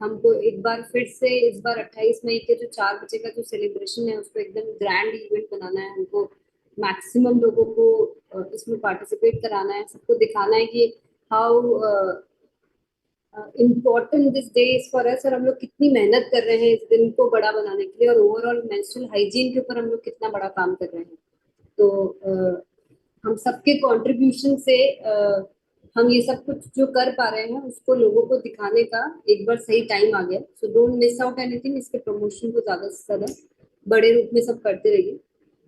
हमको एक बार फिर से इस बार 28 मई के जो 4 बजे का जो सेलिब्रेशन है उसको एकदम ग्रैंड इवेंट बनाना है हमको। मैक्सिमम लोगों को इसमें पार्टिसिपेट कराना है, सबको दिखाना है कि how important this day is for us, और हम लोग कितनी मेहनत कर रहे हैं इस दिन को बड़ा बनाने के लिए, और ओवरऑल मेंस्ट्रुअल हाइजीन के ऊपर हम लोग कितना बड़ा काम कर रहे हैं। तो हम सबके कंट्रीब्यूशन से हम ये सब कुछ जो कर पा रहे हैं उसको लोगों को दिखाने का एक बार सही टाइम आ गया। So don't miss out anything, इसके प्रमोशन को ज्यादा से ज्यादा बड़े रूप में सब करते रहिए।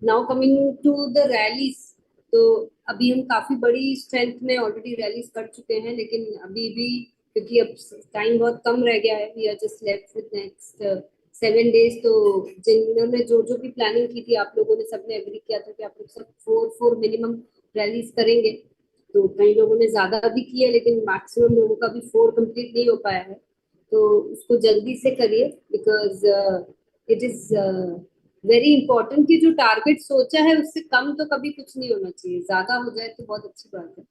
Now coming to the rallies, तो अभी हम काफी बड़ी स्ट्रेंथ में ऑलरेडी रैलीज कर चुके हैं, लेकिन अभी भी क्योंकि अब टाइम बहुत कम रह गया है, we are just left with next 7 days. तो जिन्होंने जो जो भी प्लानिंग की थी, आप लोगों ने सबने एग्री किया था कि आप लोग सब 4 मिनिमम रैलीज करेंगे। तो कई लोगों ने ज्यादा भी किया, लेकिन मैक्सिमम लोगों का भी 4 कंप्लीट नहीं हो पाया है। तो उसको जल्दी से करिए, because it is very important कि जो टारगेट सोचा है उससे कम तो कभी कुछ नहीं होना चाहिए, ज्यादा हो जाए तो बहुत अच्छी बात है।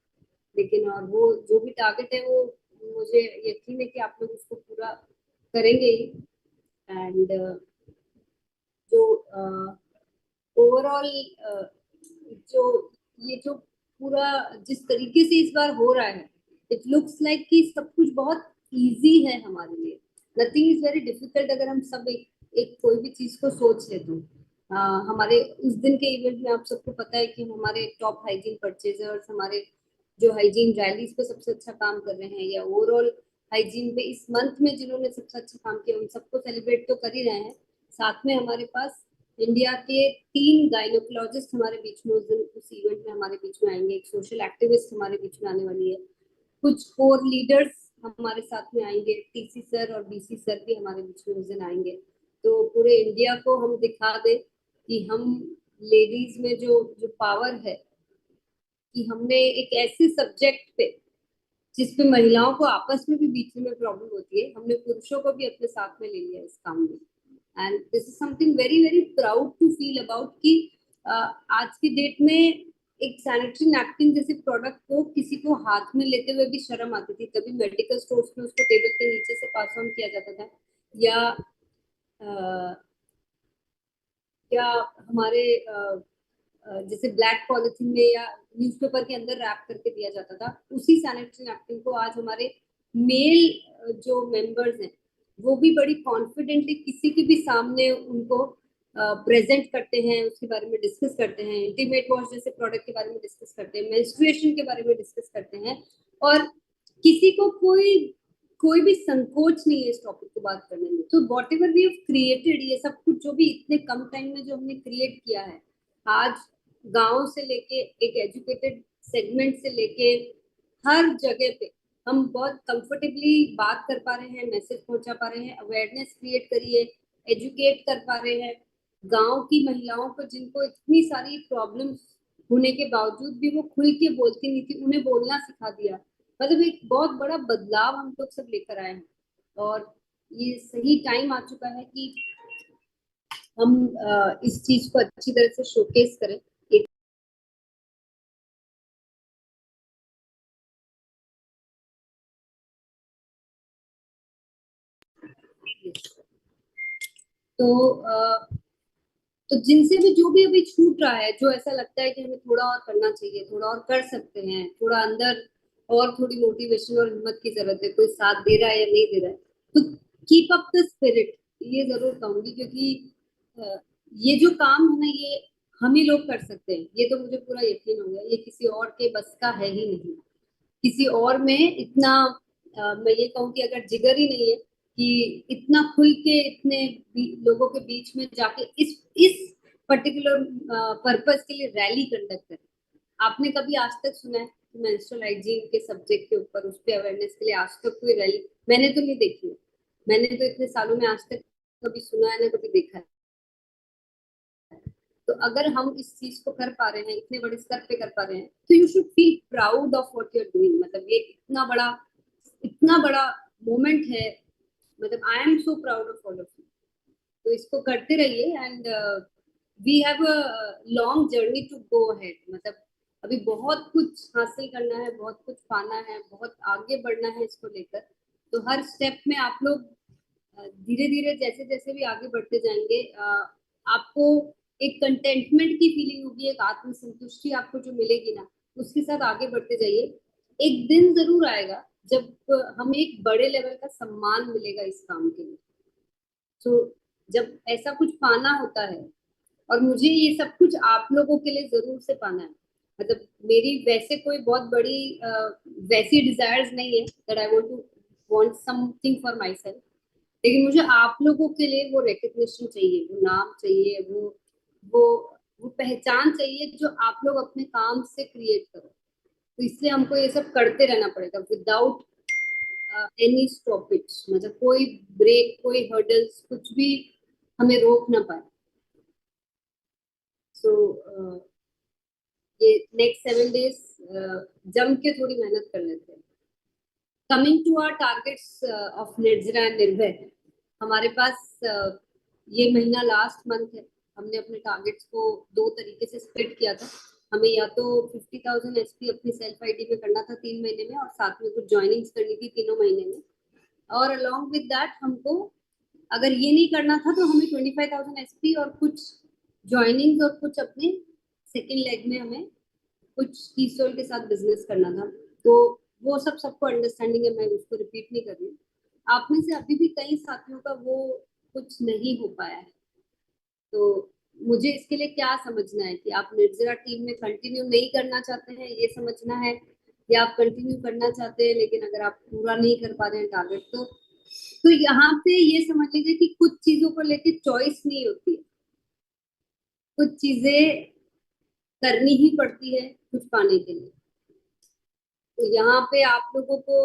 लेकिन और वो जो भी टारगेट है वो मुझे यकीन है कि आप लोग उसको पूरा करेंगे ही। एंड जो ओवरऑल जो ये जो पूरा जिस तरीके से इस बार हो रहा है, इट लुक्स लाइक कि सब कुछ बहुत इजी है हमारे लिए। नथिंग इज वेरी डिफिकल्ट अगर हम सब एक कोई भी चीज को सोच ले तो। हमारे उस दिन के इवेंट में आप सबको पता है कि हमारे टॉप हाइजीन परचेजर्स, हमारे जो हाइजीन रैलीज पे सबसे अच्छा काम कर रहे हैं, या ओवरऑल हाइजीन पे इस मंथ में जिन्होंने सबसे अच्छा काम किया, उन सबको सेलिब्रेट तो कर ही रहे हैं। साथ में हमारे पास इंडिया के 3 गायनोकोलॉजिस्ट हमारे बीच में उस दिन उस इवेंट में हमारे बीच में आएंगे, एक सोशल एक्टिविस्ट हमारे बीच में आने वाली है, कुछ कोर लीडर्स हमारे साथ में आएंगे, टीसी सर और बीसी सर भी हमारे बीच में उस दिन आएंगे। तो पूरे इंडिया को हम दिखा दें कि हम लेडीज में जो जो पावर है, कि हमने एक ऐसे सब्जेक्ट पे जिसपे महिलाओं को आपस में भी बीच में प्रॉब्लम होती है, हमने पुरुषों को भी अपने साथ में ले लिया इस काम में। And this is something very very proud to feel about कि आज की डेट में एक सैनिटरी नैपकिन जैसे प्रोडक्ट को किसी को हाथ में लेते हुए भी शर्म आती थी, तभी मेडिकल स्टोर्स में उसको टेबल के नीचे से पास ऑन किया जाता था, या या हमारे जैसे ब्लैक पॉलिथीन में या न्यूज़पेपर के अंदर रैप करके दिया जाता था। उसी सैनिटरी नैपकिन को आज हमारे मेल जो मेंबर्स हैं वो भी बड़ी कॉन्फिडेंटली किसी के भी सामने उनको प्रेजेंट करते हैं, उसके बारे में डिस्कस करते हैं, इंटीमेट वॉश जैसे प्रोडक्ट के बारे में डिस्कस करते हैं, मेंस्ट्रुएशन के बारे में डिस्कस करते हैं। और किसी को कोई कोई भी संकोच नहीं है इस टॉपिक को बात करने में। तो whatever we have created, ये सब कुछ जो भी इतने कम टाइम में जो हमने क्रिएट किया है, आज गांव से लेके एक एजुकेटेड सेगमेंट से लेके हर जगह पे हम बहुत कंफर्टेबली बात कर पा रहे हैं, मैसेज पहुंचा पा रहे हैं, अवेयरनेस क्रिएट करिए, एजुकेट कर पा रहे हैं। गांव की महिलाओं को जिनको इतनी सारी प्रॉब्लम्स होने के बावजूद भी वो खुल के बोलती नहीं थी, उन्हें बोलना सिखा दिया। मतलब एक बहुत बड़ा बदलाव हम लोग सब लेकर आए हैं, और ये सही टाइम आ चुका है कि हम इस चीज को अच्छी तरह से शोकेस करें। एक तो तो जिनसे भी जो भी अभी छूट रहा है, जो ऐसा लगता है कि हमें थोड़ा और करना चाहिए, थोड़ा और कर सकते हैं, थोड़ा अंदर और थोड़ी मोटिवेशन और हिम्मत की जरूरत है, कोई साथ दे रहा है या नहीं दे रहा है, तो कीप अप द स्पिरिट, ये जरूर कहूंगी। क्योंकि अ, ये जो काम है ना, ये हम ही लोग कर सकते हैं, ये तो मुझे पूरा यकीन हो गया, ये किसी और के बस का है ही नहीं। किसी और में इतना मैं ये कहूँ कि अगर जिगर ही नहीं है कि इतना खुल के इतने लोगों के बीच में जाके इस पर्टिकुलर पर्पस के लिए रैली कंडक्ट करें। आपने कभी आज तक सुना है कि मेंस्ट्रुअल हाइजीन के सब्जेक्ट के ऊपर उस पर अवेयरनेस के लिए आज तक कोई रैली? मैंने तो नहीं देखी है। मैंने तो इतने सालों में आज तक कभी सुना है ना कभी देखा है। तो अगर हम इस चीज को कर पा रहे हैं, इतने बड़े स्तर पे कर पा रहे हैं, तो you should feel proud of what you are doing. मतलब ये इतना बड़ा मोमेंट है। मतलब I am so proud of all of you. तो इसको करते रहिए, and we have a long journey to go ahead. मतलब अभी बहुत कुछ हासिल करना है, बहुत कुछ पाना है, बहुत आगे बढ़ना है इसको लेकर। तो हर स्टेप में आप लोग धीरे धीरे जैसे जैसे भी आगे बढ़ते जाएंगे, आपको एक कंटेंटमेंट की फीलिंग होगी, एक आत्मसंतुष्टि आपको जो मिलेगी ना, उसके साथ आगे बढ़ते जाइए। एक दिन जरूर आएगा जब हमें एक बड़े लेवल का सम्मान मिलेगा इस काम के लिए। तो जब ऐसा कुछ पाना होता है, और मुझे ये सब कुछ आप लोगों के लिए जरूर से पाना है। मतलब मेरी वैसे कोई बहुत बड़ी वैसी डिजायर्स नहीं है that I want to want something for myself, लेकिन मुझे आप लोगों के लिए वो रिकग्निशन चाहिए, वो नाम चाहिए, वो वो पहचान चाहिए जो आप लोग अपने काम से क्रिएट करो। तो इसलिए हमको ये सब करते रहना पड़ेगा विदाउट एनी स्टॉपेज, मतलब कोई ब्रेक, कोई हर्डल्स, कुछ भी हमें रोक ना पाए। सो ये नेक्स्ट 7 डेज जम के थोड़ी मेहनत कर लेते हैं। Coming to our targets of Nirjara and Nirbhay, हमारे पास ये महीना लास्ट मंथ है। हमने अपने टारगेट्स को 2 तरीके से स्प्लिट किया था। हमें या तो 50,000 एसपी अपनी सेल्फ आईडी में करना था 3 महीने में, और साथ में कुछ ज्वाइनिंग्स करनी थी तीनों महीने में। और अलोंग विद दैट हमको, अगर ये नहीं करना था तो हमें 25,000 एसपी और कुछ ज्वाइनिंग्स और कुछ अपने सेकेंड लेग में हमें कुछ कीसोल के साथ बिजनेस करना था। तो वो सब सबको अंडरस्टैंडिंग है, मैं उसको रिपीट नहीं कर रही। आप में से अभी भी कई साथियों का वो कुछ नहीं हो पाया है। तो मुझे इसके लिए क्या समझना है कि आप निर्जरा टीम में कंटिन्यू नहीं करना चाहते हैं, ये समझना है, या आप कंटिन्यू करना चाहते हैं लेकिन अगर आप पूरा नहीं कर पा रहे हैं टारगेट, तो यहाँ पे ये समझ लीजिए कि कुछ चीजों को लेके चॉइस नहीं होती है। कुछ चीजें करनी ही पड़ती है कुछ पाने के लिए। तो यहाँ पे आप लोगों को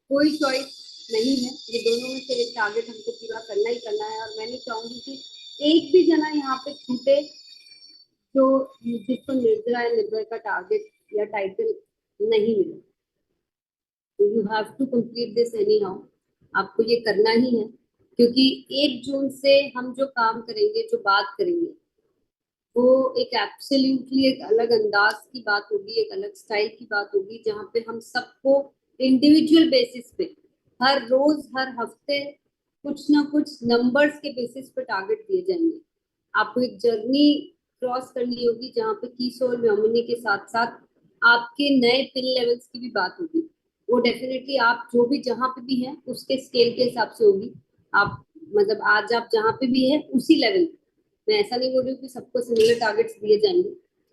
कोई चॉइस नहीं है, ये दोनों में से एक टारगेट हमको पूरा करना ही करना है। और मैं नहीं चाहूंगी कि एक भी जना यहाँ पे छूटे जो जिसको निर्जरा या निर्भय का टारगेट या टाइटल नहीं मिले। You have to complete this anyhow, आपको ये करना ही है। क्योंकि 1 जून से हम जो काम करेंगे, जो बात करेंगे, वो एक एब्सोल्युटली एक अलग अंदाज की बात होगी, एक अलग स्टाइल की बात होगी, जहाँ पे हम सबको इंडिविजुअल बेसिस पे हर रोज हर हफ्ते कुछ ना कुछ नंबर्स के बेसिस पे टारगेट दिए जाएंगे। आपको एक जर्नी क्रॉस करनी होगी जहाँ पे कीसोल व्योमिनी के साथ साथ आपके नए पिन लेवल्स की भी बात होगी। वो डेफिनेटली आप जो भी जहाँ पे भी हैं उसके स्केल के हिसाब से होगी। आप मतलब आज आप जहाँ पे भी हैं उसी लेवल, मैं ऐसा नहीं बोल रही हूँ कि सबको सिमिलर टारगेट्स दिए जाएंगे,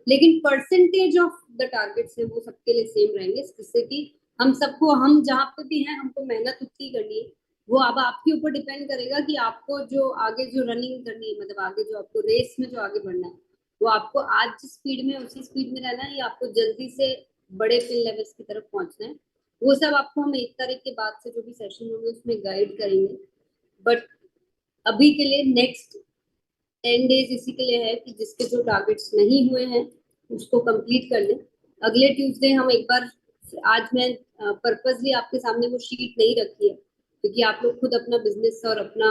लेकिन परसेंटेज ऑफ द टारगेट्स है वो सबके लिए सेम रहेंगे, जिससे कि हम सबको, हम जहाँ पे भी हैं हमको मेहनत उतनी करनी है। वो अब आपके ऊपर डिपेंड करेगा कि आपको जो आगे जो रनिंग करनी है, मतलब आगे जो आपको रेस में जो आगे बढ़ना है, वो आपको आज जिस स्पीड में उसी स्पीड में रहना है, या आपको जल्दी से बड़े पिन लेवल्स की तरफ पहुंचना है। वो सब आपको हम 1 तारीख के बाद से जो भी सेशन होंगे उसमें गाइड करेंगे। बट अभी के लिए नेक्स्ट 10 डेज इसी के लिए है कि जिसके जो टारगेट्स नहीं हुए हैं उसको कंप्लीट कर लें। अगले ट्यूसडे हम एक बार, आज मैं पर्पसली आपके सामने वो शीट नहीं रखी है क्योंकि आप लोग खुद अपना बिजनेस और अपना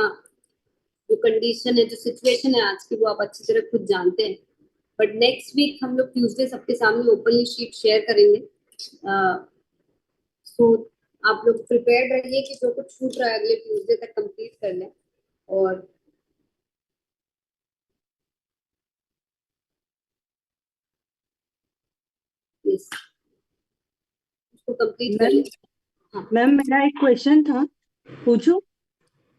जो कंडीशन है, जो सिचुएशन है आज की, वो आप अच्छी तरह खुद जानते हैं। बट नेक्स्ट वीक हम लोग ट्यूसडे सबके सामने ओपनली शीट शेयर करेंगे। सो आप लोग प्रिपेयर्ड रहिए कि जो कुछ छूट रहा है अगले ट्यूसडे तक कंप्लीट कर लें, और इस उसको कंप्लीट कर मैम लें। हाँ मैम मेरा एक क्वेश्चन था, पूछूं?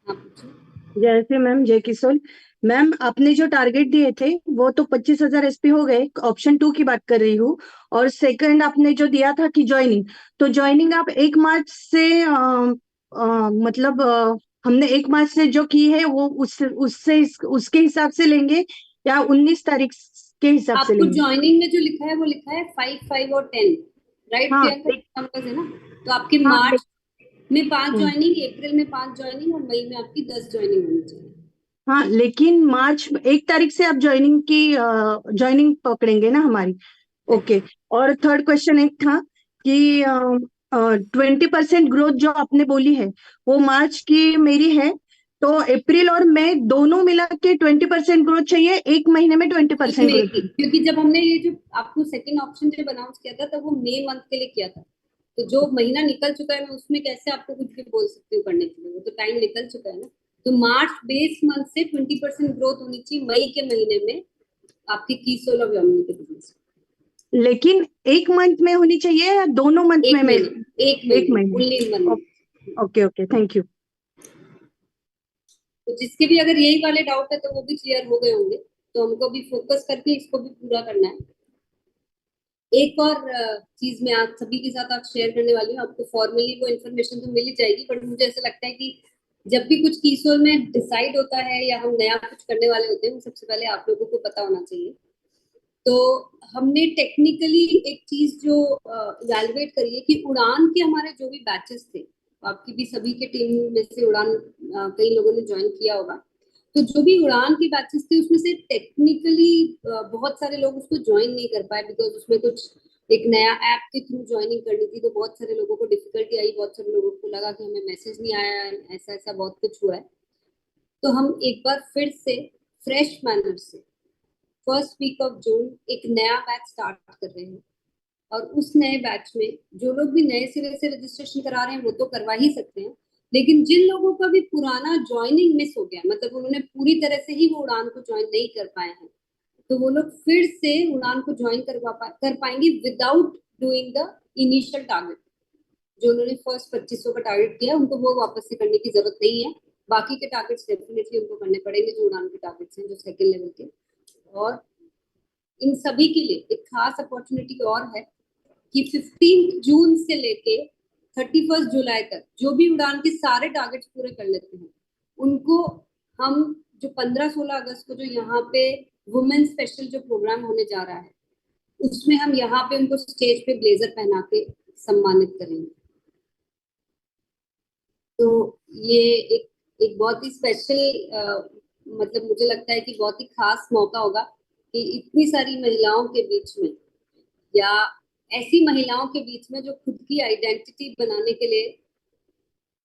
हाँ पूछिए। जैसे मैम जय किशोर मैम, आपने जो टारगेट दिए थे वो तो 25,000 एसपी हो गए, ऑप्शन 2 की बात कर रही हूँ। और सेकंड आपने जो दिया था कि ज्वाइनिंग, तो ज्वाइनिंग आप 1 मार्च से मतलब हमने 1 मार्च से जो की है वो उससे उससे उसके हिसाब से लेंगे या 19 तारीख के हिसाब से आपको लेंगे? ज्वाइनिंग में जो लिखा है वो लिखा है 5, 5 और 10, राइट हाँ प्रियंका? नंबर्स है ना? तो आपके हाँ मार्च में 5 हम्म, ज्वाइनिंग, अप्रैल में 5 ज्वाइनिंग और मई में आपकी 10 ज्वाइनिंग होनी चाहिए। हाँ, लेकिन मार्च 1 तारीख से आप ज्वाइनिंग पकड़ेंगे ना हमारी? ओके। और थर्ड क्वेश्चन एक था कि 20% ग्रोथ जो आपने बोली है वो मार्च की मेरी है, तो अप्रैल और मई दोनों मिला के 20% ग्रोथ चाहिए, एक महीने में 20% में ग्रोथ की, चाहिए। क्योंकि जब हमने ये जो आपको सेकंड ऑप्शन जब अनाउंस किया था तब वो मई मंथ के लिए किया था। तो जो महीना निकल चुका है मैं उसमें कैसे आपको कुछ भी बोल सकती हूँ करने के लिए, वो तो टाइम निकल चुका है ना। तो मार्च बेस मंथ से 20% ग्रोथ होनी चाहिए मई के महीने में आपकी की सोल ऑफ यामिनी के बिजनेस। लेकिन एक मंथ में होनी चाहिए या दोनों मंथ में एक मैं? महीने, एक एक महीने, महीने। Only one month. Okay okay, thank you. तो जिसके भी अगर यही वाले डाउट है तो वो भी क्लियर हो गए होंगे। तो हमको भी फोकस करके इसको भी पूरा करना है। एक और चीज मैं आप सभी के साथ आज शेयर करने वाली हूँ। आपको फॉर्मली वो इन्फॉर्मेशन तो मिल ही जाएगी, बट मुझे ऐसा लगता है कि जब भी कुछ कीसोल में डिसाइड होता है या हम नया कुछ करने वाले होते हैं, सबसे पहले आप लोगों को पता होना चाहिए। तो हमने टेक्निकली एक चीज जो इवैल्यूएट करी है कि उड़ान के हमारे जो भी बैचेस थे, आपकी भी सभी के टीम में से उड़ान कई लोगों ने ज्वाइन किया होगा। तो जो भी उड़ान के बैचेस थे उसमें से टेक्निकली बहुत सारे लोग उसको ज्वाइन नहीं कर पाए, बिकॉज उसमें कुछ एक नया ऐप के थ्रू ज्वाइनिंग करनी थी। तो बहुत सारे लोगों को डिफिकल्टी आई, बहुत सारे लोगों को लगा कि हमें मैसेज नहीं आया है, ऐसा ऐसा बहुत कुछ हुआ है। तो हम एक बार फिर से फ्रेश मैनर से फर्स्ट वीक ऑफ जून एक नया बैच स्टार्ट कर रहे हैं। और उस नए बैच में जो लोग भी नए सिरे से रजिस्ट्रेशन करा रहे हैं वो तो करवा ही सकते हैं, लेकिन जिन लोगों का भी पुराना ज्वाइनिंग मिस हो गया, मतलब उन्होंने पूरी तरह से ही वो उड़ान को ज्वाइन नहीं कर पाए हैं, तो वो लोग फिर से उड़ान को ज्वाइन कर पाएंगे without doing the initial target. जो उन्होंने फर्स्ट 2500 का टारगेट किया उनको वो वापस से करने की जरूरत नहीं है। बाकी के टारगेट्स डेफिनेटली उनको करने पड़ेंगे जो उड़ान के टारगेट्स हैं, जो सेकंड लेवल के। और इन सभी के लिए एक खास अपॉर्चुनिटी और है कि 15 जून से लेके 31 जुलाई तक जो भी उड़ान के सारे टारगेट्स पूरे कर लेते हैं उनको हम जो 15-16 अगस्त को जो यहाँ पे वुमेन स्पेशल जो प्रोग्राम होने जा रहा है उसमें हम यहाँ पे उनको स्टेज पे ब्लेजर पहना के सम्मानित करेंगे। तो ये एक एक बहुत ही स्पेशल, मतलब मुझे लगता है कि बहुत ही खास मौका होगा कि इतनी सारी महिलाओं के बीच में, या ऐसी महिलाओं के बीच में जो खुद की आइडेंटिटी बनाने के लिए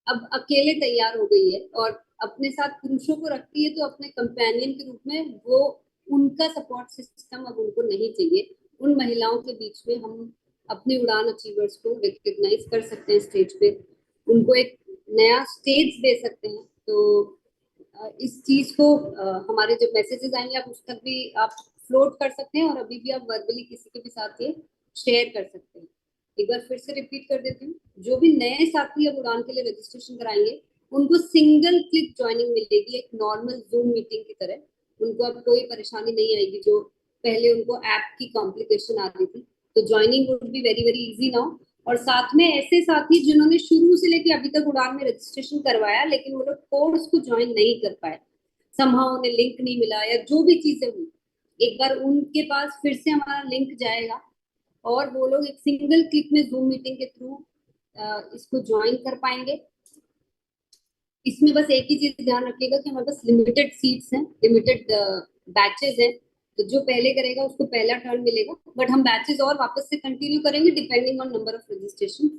अब अकेले तैयार हो गई है और अपने साथ पुरुषों को रखती है तो अपने कंपेनियन के रूप में, वो उनका सपोर्ट सिस्टम अब उनको नहीं चाहिए। उन महिलाओं के बीच में हम अपने उड़ान अचीवर्स को रिकग्नाइज कर सकते हैं स्टेज पे, उनको एक नया स्टेज दे सकते हैं। तो इस चीज को हमारे जो मैसेजेस आएंगे आप उस तक भी आप फ्लोट कर सकते हैं, और अभी भी आप वर्बली किसी के भी साथ ये शेयर कर सकते हैं। एक बार फिर से रिपीट कर देती हूँ, जो भी नए साथी अब उड़ान के लिए रजिस्ट्रेशन कराएंगे उनको सिंगल क्लिक ज्वाइनिंग मिलेगी, एक नॉर्मल जूम मीटिंग की तरह। उनको अब कोई परेशानी नहीं आएगी जो पहले उनको ऐप की कॉम्प्लिकेशन आ रही थी। तो joining would be very very easy now. और साथ में ऐसे साथी जिन्होंने शुरू से लेके अभी तक उड़ान में रजिस्ट्रेशन करवाया लेकिन वो लोग कोर्स को ज्वाइन नहीं कर पाए, समहाउ उन्हें लिंक नहीं मिला या जो भी चीजें हुई, एक बार उनके पास फिर से हमारा लिंक जाएगा और वो लोग एक सिंगल क्लिक में जूम मीटिंग के थ्रू इसको ज्वाइन कर पाएंगे। इसमें बस एक ही चीज ध्यान रखिएगा कि हमारे पास लिमिटेड सीट्स हैं, लिमिटेड बैचेस हैं। तो जो पहले करेगा उसको पहला टर्न मिलेगा, बट हम बैचेस और वापस से कंटिन्यू करेंगे depending on number of registration.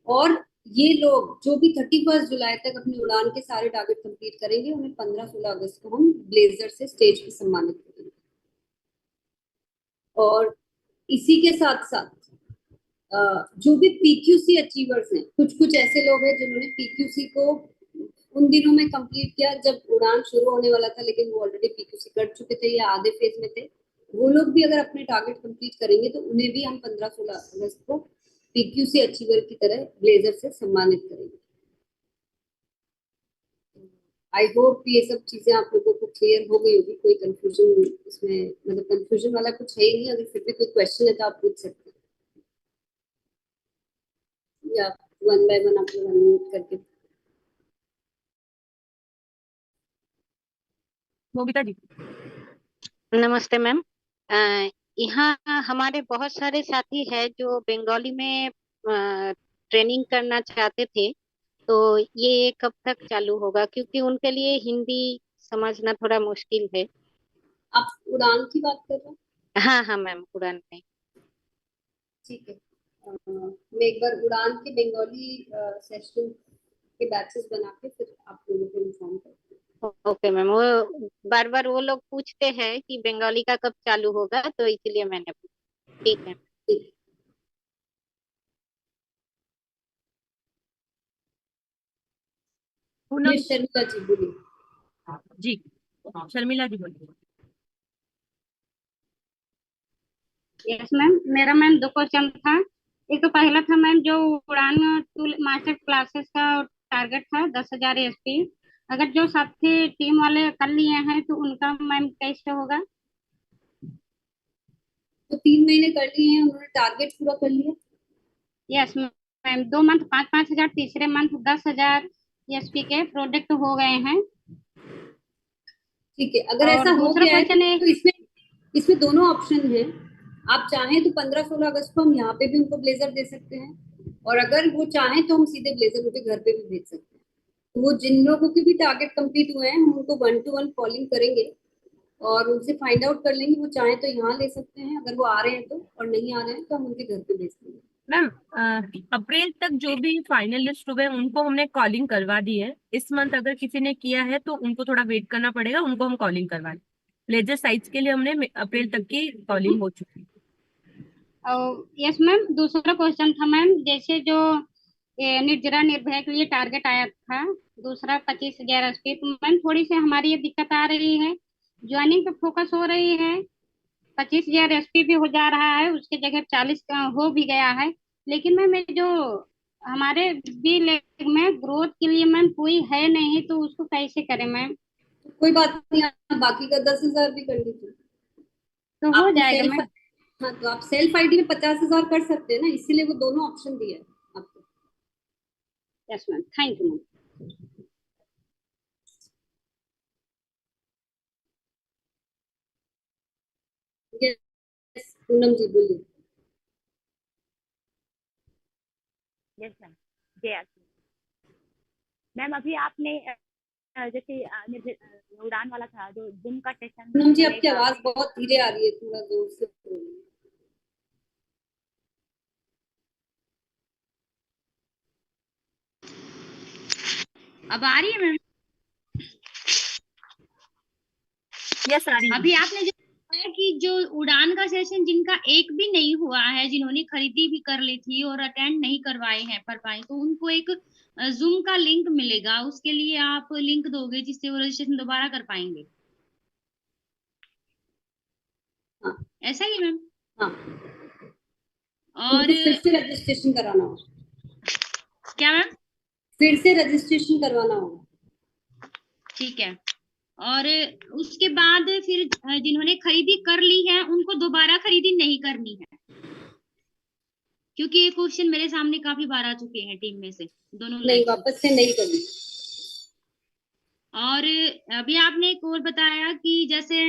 और ये लोग जो भी 31 जुलाई तक अपनी उड़ान के सारे टारगेट कंप्लीट करेंगे उन्हें 15-16 अगस्त को हम ब्लेजर से स्टेज पे सम्मानित करेंगे। और इसी के साथ साथ जो भी पीक्यूसी अचीवर्स हैं, कुछ कुछ ऐसे लोग हैं जिन्होंने पीक्यूसी को उन दिनों में कंप्लीट किया जब उड़ान शुरू होने वाला था, लेकिन वो ऑलरेडी पीक्यूसी कर चुके थे या आधे फेज में थे। वो लोग भी अगर अपने टारगेट कंप्लीट करेंगे तो उन्हें भी हम 15-16 अगस्त को पीक्यूसी अचीवर की तरह ब्लेजर से सम्मानित करेंगे। आई होप ये सब चीजें आप लोगों को क्लियर हो गई होगी, कोई कंफ्यूजन इसमें, मतलब कंफ्यूजन वाला कुछ है ही नहीं। अगर फिर भी कोई क्वेश्चन है तो आप पूछ सकते हैं, या वन बाय वन आप लोग अनम्यूट करके। मोबिता जी। नमस्ते मैम। यहाँ हमारे बहुत सारे साथी हैं जो बंगाली में ट्रेनिंग करना चाहते थे, तो ये कब तक चालू होगा, क्योंकि उनके लिए हिंदी समझना थोड़ा मुश्किल है। आप उड़ान की बात कर रहे हैं? हाँ हाँ मैम, उड़ान में। ठीक है। मैं एक बार उड़ान के बंगाली सेशन के बैचेस बना के फिर आप लोगों को इन्फॉर्म करती ओके मैम, वो बार बार वो लोग पूछते हैं कि बंगाली का कब चालू होगा, तो इसलिए मैंने पूछा। ठीक है। हूँ। पूनम ये शर्मिला जी बोलिए। जी, शर्मिला जी बोलिए। यस मैम, मेरा मैम 2 क्वेश्चन था। एक तो पहला था मैम, जो उड़ान टूल मास्टर क्लासेस का टारगेट था 10,000 एसपी, अगर जो साथी टीम वाले कर लिए हैं तो उनका मैम कैसे होगा? तो 3 महीने कर लिए हैं, उन्होंने टारगेट पूरा कर लिया। यस मैम, 2 मंथ 5,500, तीसरे मंथ 10,000 एसपी के प्रोडक्ट हो गए हैं। ठीक है, अगर और ऐसा हो दूसरा गया है क्वेश्चन है, तो इसमें इसमें दोनों ऑप्शन है। आप चाहें तो 15-16 अगस्त को हम यहाँ पे भी उनको ब्लेजर दे सकते हैं, और अगर वो चाहें तो हम सीधे ब्लेजर उनके घर पे भी भेज सकते हैं। तो वो जिन लोगों के भी टारगेट कंप्लीट हुए हैं, हम उनको 1-to-1 कॉलिंग करेंगे और उनसे फाइंड आउट कर लेंगे। वो चाहे तो यहाँ ले सकते हैं अगर वो आ रहे हैं तो, और नहीं आ रहे हैं तो हम उनके घर पे भेज देंगे। मैम, अप्रैल तक जो भी फाइनलिस्ट हुए उनको हमने कॉलिंग करवा दी है। इस मंथ अगर किसी ने किया है तो उनको थोड़ा वेट करना पड़ेगा, उनको हम कॉलिंग करवा दें। लेजर साइट्स के लिए हमने अप्रैल तक की कॉलिंग हो चुकी है। यस मैम, दूसरा क्वेश्चन था मैम, जैसे जो ये निर्जरा निर्भया के लिए टारगेट आया था दूसरा 25,000 एसपी, तो मैम थोड़ी सी हमारी ये दिक्कत आ रही है, ज्वाइनिंग पे फोकस हो रही है, 25,000 एसपी भी हो जा रहा है, उसके जगह 40 का हो भी गया है, लेकिन मैम ये जो हमारे बी लेग में ग्रोथ के लिए मैम कोई है नहीं, तो उसको कैसे करें मैम? तो कोई बात नहीं, आप बाकी का 10,000 भी कर लीजिए। तो हो आपको जाएगा सेल्फ मैम। हाँ, तो आप सेल्फ आईडी में 50,000 कर सकते हैं ना, इसीलिए वो दोनों ऑप्शन दिया है आपको। Yes ma'am, thank you ma'am. Yes, Poonam ji बोलिए। यस मैम, जय आशी। मैम अभी आपने जैसे उड़ान वाला था जो जिम का सेशन पूनम जी, आपकी चलेगा। आवाज बहुत धीरे आ रही है, थोड़ा जोर से बोलिए। अब आ रही है मैम? यस, आ रही है। अभी आपने जो बताया कि जो उड़ान का सेशन जिनका एक भी नहीं हुआ है, जिन्होंने खरीदी भी कर ली थी और अटेंड नहीं करवाए हैं कर पाए, तो उनको एक जूम का लिंक मिलेगा, उसके लिए आप लिंक दोगे जिससे वो रजिस्ट्रेशन दोबारा कर पाएंगे, हाँ ऐसा ही है मैम? हाँ, और उनको फिर से रजिस्ट्रेशन कराना होगा। क्या मैम? फिर से रजिस्ट्रेशन करवाना होगा। ठीक है। और उसके बाद फिर जिन्होंने खरीदी कर ली है उनको दोबारा खरीदी नहीं करनी है, क्योंकि ये क्वेश्चन मेरे सामने काफी बार आ चुके हैं टीम में से दोनों नहीं, लेग से। वापस से नहीं करनी। और अभी आपने एक और बताया कि जैसे,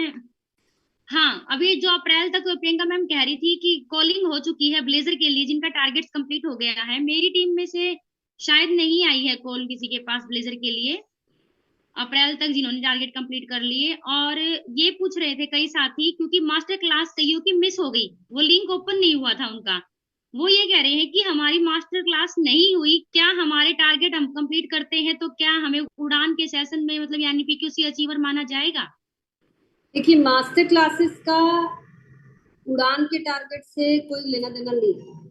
हाँ, अभी जो अप्रैल तक प्रियंका मैम कह रही थी कि कॉलिंग हो चुकी है ब्लेजर के लिए जिनका टारगेट कंप्लीट हो गया है, मेरी टीम में से शायद नहीं आई है कॉल किसी के पास ब्लेजर के लिए अप्रैल तक जिन्होंने टारगेट कंप्लीट कर लिए। और ये पूछ रहे थे कई साथी, क्योंकि मास्टर क्लास कईयों की मिस हो गई, वो लिंक ओपन नहीं हुआ था उनका, वो ये कह रहे हैं कि हमारी मास्टर क्लास नहीं हुई, क्या हमारे टारगेट हम कंप्लीट करते हैं तो क्या हमें उड़ान के सेशन में मतलब यानी पीक्यूसी अचीवर माना जाएगा? देखिए, मास्टर क्लासेस का उड़ान के टारगेट से कोई लेना देना नहीं है।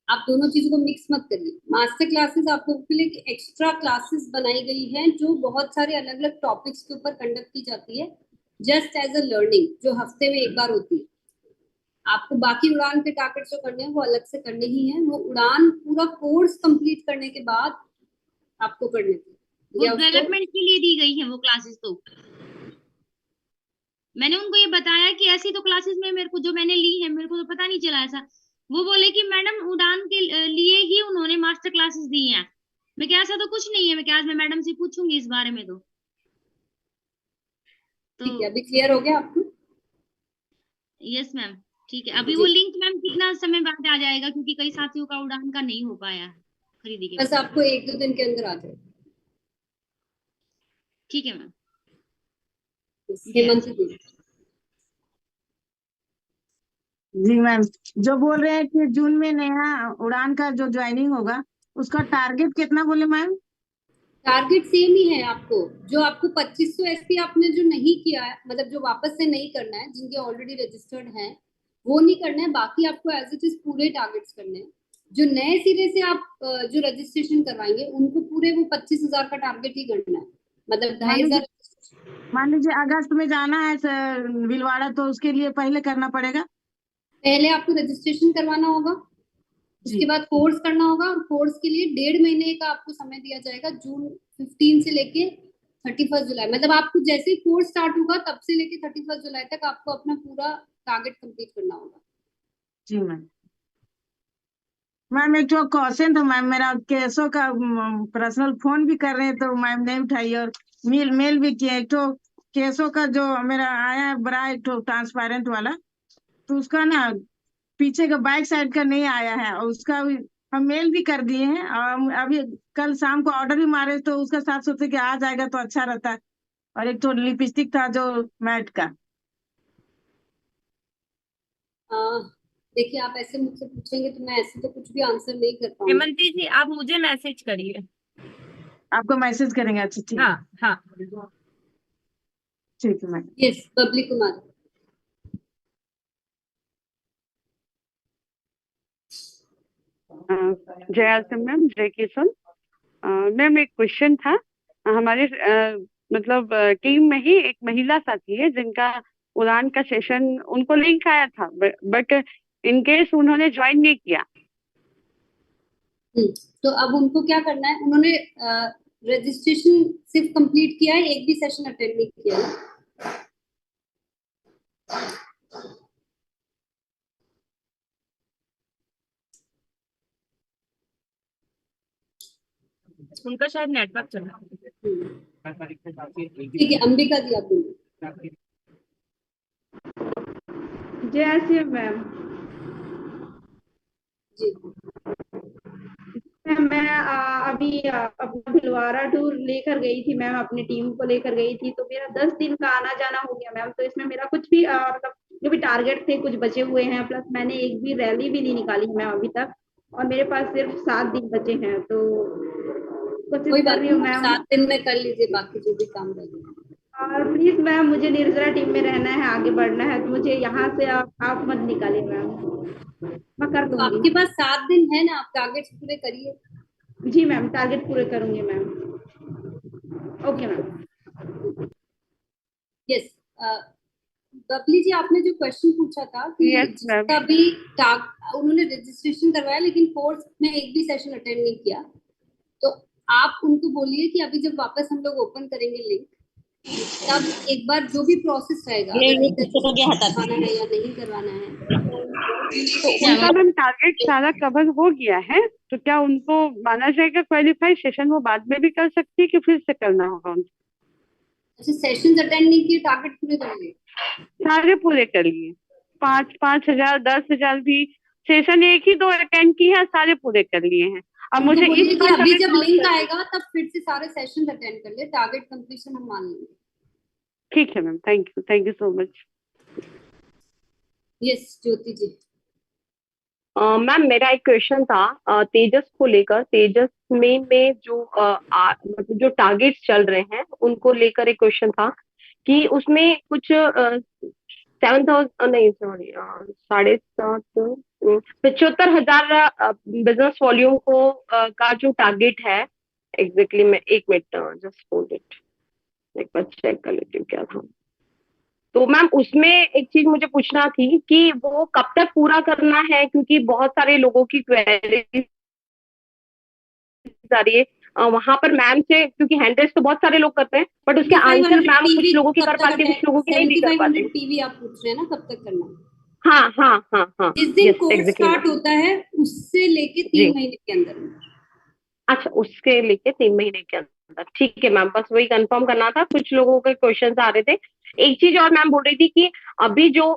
आप दोनों चीजों को मिक्स मत करिए। मास्टर क्लासेस आप लोगों के लिए एक्स्ट्रा क्लासेस बनाई गई हैं जो बहुत सारे अलग अलग टॉपिक्स के ऊपर कंडक्ट की जाती है, जस्ट एज अ लर्निंग, जो हफ्ते में एक बार होती है। आपको बाकी उड़ान के टारगेट जो करने हैं वो अलग से करने ही है। वो उड़ान पूरा कोर्स कंप्लीट करने के बाद आपको करने थे, वो या उसको डेवलपमेंट के लिए दी गई है वो क्लासेस, तो मैंने उनको ये बताया कि ऐसी तो क्लासेस में मेरे को जो मैंने ली है मेरे को तो पता नहीं चला ऐसा। वो बोले कि मैडम उड़ान के लिए ही उन्होंने मास्टर क्लासेस दी हैं। मैं क्या, ऐसा तो कुछ नहीं है। मैं क्या, आज मैं मैडम से पूछूंगी इस बारे में। तो ठीक है, अभी क्लियर हो गया आपको? यस मैम, ठीक है। अभी वो जी, लिंक मैम कितना समय बाद आ जाएगा, क्योंकि कई साथियों का उड़ान का नहीं हो पाया है खरीदी के बस बाद। आपको 1-2 दिन के अंदर आ जाएगा। ठीक है मैम, जय हेमंत आशा। जी। जी मैम, जो बोल रहे हैं कि जून में नया उड़ान का जो ज्वाइनिंग होगा उसका टारगेट कितना बोले मैम? टारगेट सेम ही है आपको। जो आपको 2500 एसपी आपने जो नहीं किया है, मतलब जो वापस से नहीं करना है, जिनके ऑलरेडी रजिस्टर्ड हैं, वो नहीं करना है। बाकी आपको एज इट इज पूरे टारगेट्स करने हैं। जो नए सिरे से आप जो रजिस्ट्रेशन करवाएंगे उनको पूरे वो 25,000 का टारगेट ही करना है, मतलब मान लीजिए 2,500। मान लीजिए अगस्त में जाना है भीलवाड़ा, तो उसके लिए पहले करना पड़ेगा। पहले आपको रजिस्ट्रेशन करवाना होगा, उसके जी। बाद कोर्स करना होगा, और कोर्स के लिए 1.5 महीने का आपको समय दिया जाएगा, जून 15 से लेके 31 जुलाई, मतलब आपको जैसे ही कोर्स स्टार्ट होगा तब से लेके 31 जुलाई तक आपको अपना पूरा टारगेट कंप्लीट करना होगा। जी मैम। मैम एक तो क्वेश्चन था मैम, मेरा केसों का पर्सनल फोन भी कर रहे हैं तो मैम नहीं उठाई, और मेल मेल भी किया। एक तो केसों का जो मेरा आया है बड़ा, एक तो ट्रांसपेरेंट वाला, तो उसका ना पीछे का बैक साइड का नहीं आया है, और उसका भी हम मेल भी कर दिए हैं, और अभी कल शाम को ऑर्डर भी मारे, तो उसका साथ सोचे कि आ जाएगा तो अच्छा रहता। और एक तो लिपस्टिक था जो मैट का। अ, देखिए, आप ऐसे मुझसे पूछेंगे तो मैं ऐसे तो कुछ भी आंसर नहीं कर पाऊंगी। हेमंती जी, आप मुझे मैसेज करिए। आपको मैसेज करेंगे? अच्छा ठीक। हाँ हाँ। ठीक है मैम। यस, बबली कुमार। जय सिंह मैम, जय किशन मैम। एक क्वेश्चन था। हमारे मतलब टीम में ही एक महिला साथी है जिनका उड़ान का सेशन, उनको लिंक आया था, बट इन केस उन्होंने ज्वाइन नहीं किया। तो अब उनको क्या करना है? उन्होंने रजिस्ट्रेशन सिर्फ कंप्लीट किया है, एक भी सेशन अटेंड नहीं किया है। उनका शायद नेटवर्क चल रहा ठीक है, अंबिका जी आप बोलिए। जय श्री मैम। जी। मैं अभी अपना भिलवाड़ा टूर लेकर गई थी मैम, अपनी टीम को लेकर गई थी, तो मेरा 10 दिन का आना जाना हो गया मैम। तो इसमें मेरा कुछ भी मतलब जो भी टारगेट थे कुछ बचे हुए हैं, प्लस मैंने एक भी रैली भी नहीं निकाली मैम अभी तक, और मेरे पास सिर्फ 7 दिन बचे हैं। तो कोशिश कोई कर बात रही नहीं, हूँ आप मैम। 7 दिन में कर लीजिए बाकी जो भी काम रह गए। और प्लीज मैम, मुझे निर्जरा टीम में रहना है, आगे बढ़ना है, तो मुझे यहाँ से आप मत निकालिए मैम, मैं कर तो आपके दूंगी। पास 7 दिन है ना, आप टारगेट पूरे करिए। जी मैम, टारगेट पूरे करूंगी ma'am. Okay ma'am. Yes. Babli ji, आपने जो क्वेश्चन पूछा था कि यस मैम। जिसका भी उन्होंने रजिस्ट्रेशन करवाया लेकिन कोर्स में एक भी सेशन अटेंड नहीं किया, तो आप उनको बोलिए कि अभी जब वापस हम लोग ओपन करेंगे लिंक, तब एक बार जो भी प्रोसेस रहेगा, अगर करवाना है या नहीं करवाना है, तो उनका मैम टारगेट सारा कवर हो गया है, तो क्या उनको माना जाएगा क्वालिफाई? सेशन वो बाद में भी कर सकती है कि फिर से करना होगा उनको? अच्छा, सेशंस अटेंड नहीं किए, टारगेट पूरे कर लिए? सारे पूरे कर लिए। 5,000 10,000 भी सेशन एक ही दो अटेंड की है, सारे पूरे कर लिए हैं। अब उनको मुझे बोलिए इस कि मंथ अभी अगर जब close लिंक करना है। आएगा तब फिर से सारे सेशंस अटेंड कर ले, टारगेट कंप्लीशन हम मान लेंगे। ठीक है ma'am, thank you so much. Yes, Jyoti ji. Ma'am मेरा एक क्वेश्चन था तेजस को लेकर। तेजस में जो मतलब जो टारगेट्स चल रहे हैं उनको लेकर एक क्वेश्चन था कि उसमें कुछ 7,000 नहीं सॉरी 7,500 75,000 बिजनेस वॉल्यूम को का जो टारगेट है एग्जैक्टली मैं एक मिनट जस्ट होल्ड इट, एक बार चेक कर लेती हूँ क्या था। तो मैम उसमें एक चीज मुझे पूछना थी कि वो कब तक पूरा करना है, क्योंकि बहुत सारे लोगों की क्वेरीज आ रही है वहां पर मैम से, क्योंकि हैंडल्स तो बहुत सारे लोग करते हैं बट उसके आंसर 7500 मैम कुछ पीवी लोगों की कब कर तक पाती है, कुछ लोगों की नहीं भी कर 7500 पाती। पीवी आप पूछ रहे हैं ना, कब तक करना है? हाँ हाँ हाँ हाँ, जिस दिन yes course exactly start ma'am. होता है उससे लेके जी 3 महीने के अंदर में। अच्छा, उसके लेके 3 महीने के अंदर, ठीक है मैम, बस वही कंफर्म करना था, कुछ लोगों के क्वेश्चंस आ रहे थे। एक चीज और मैम बोल रही थी कि अभी जो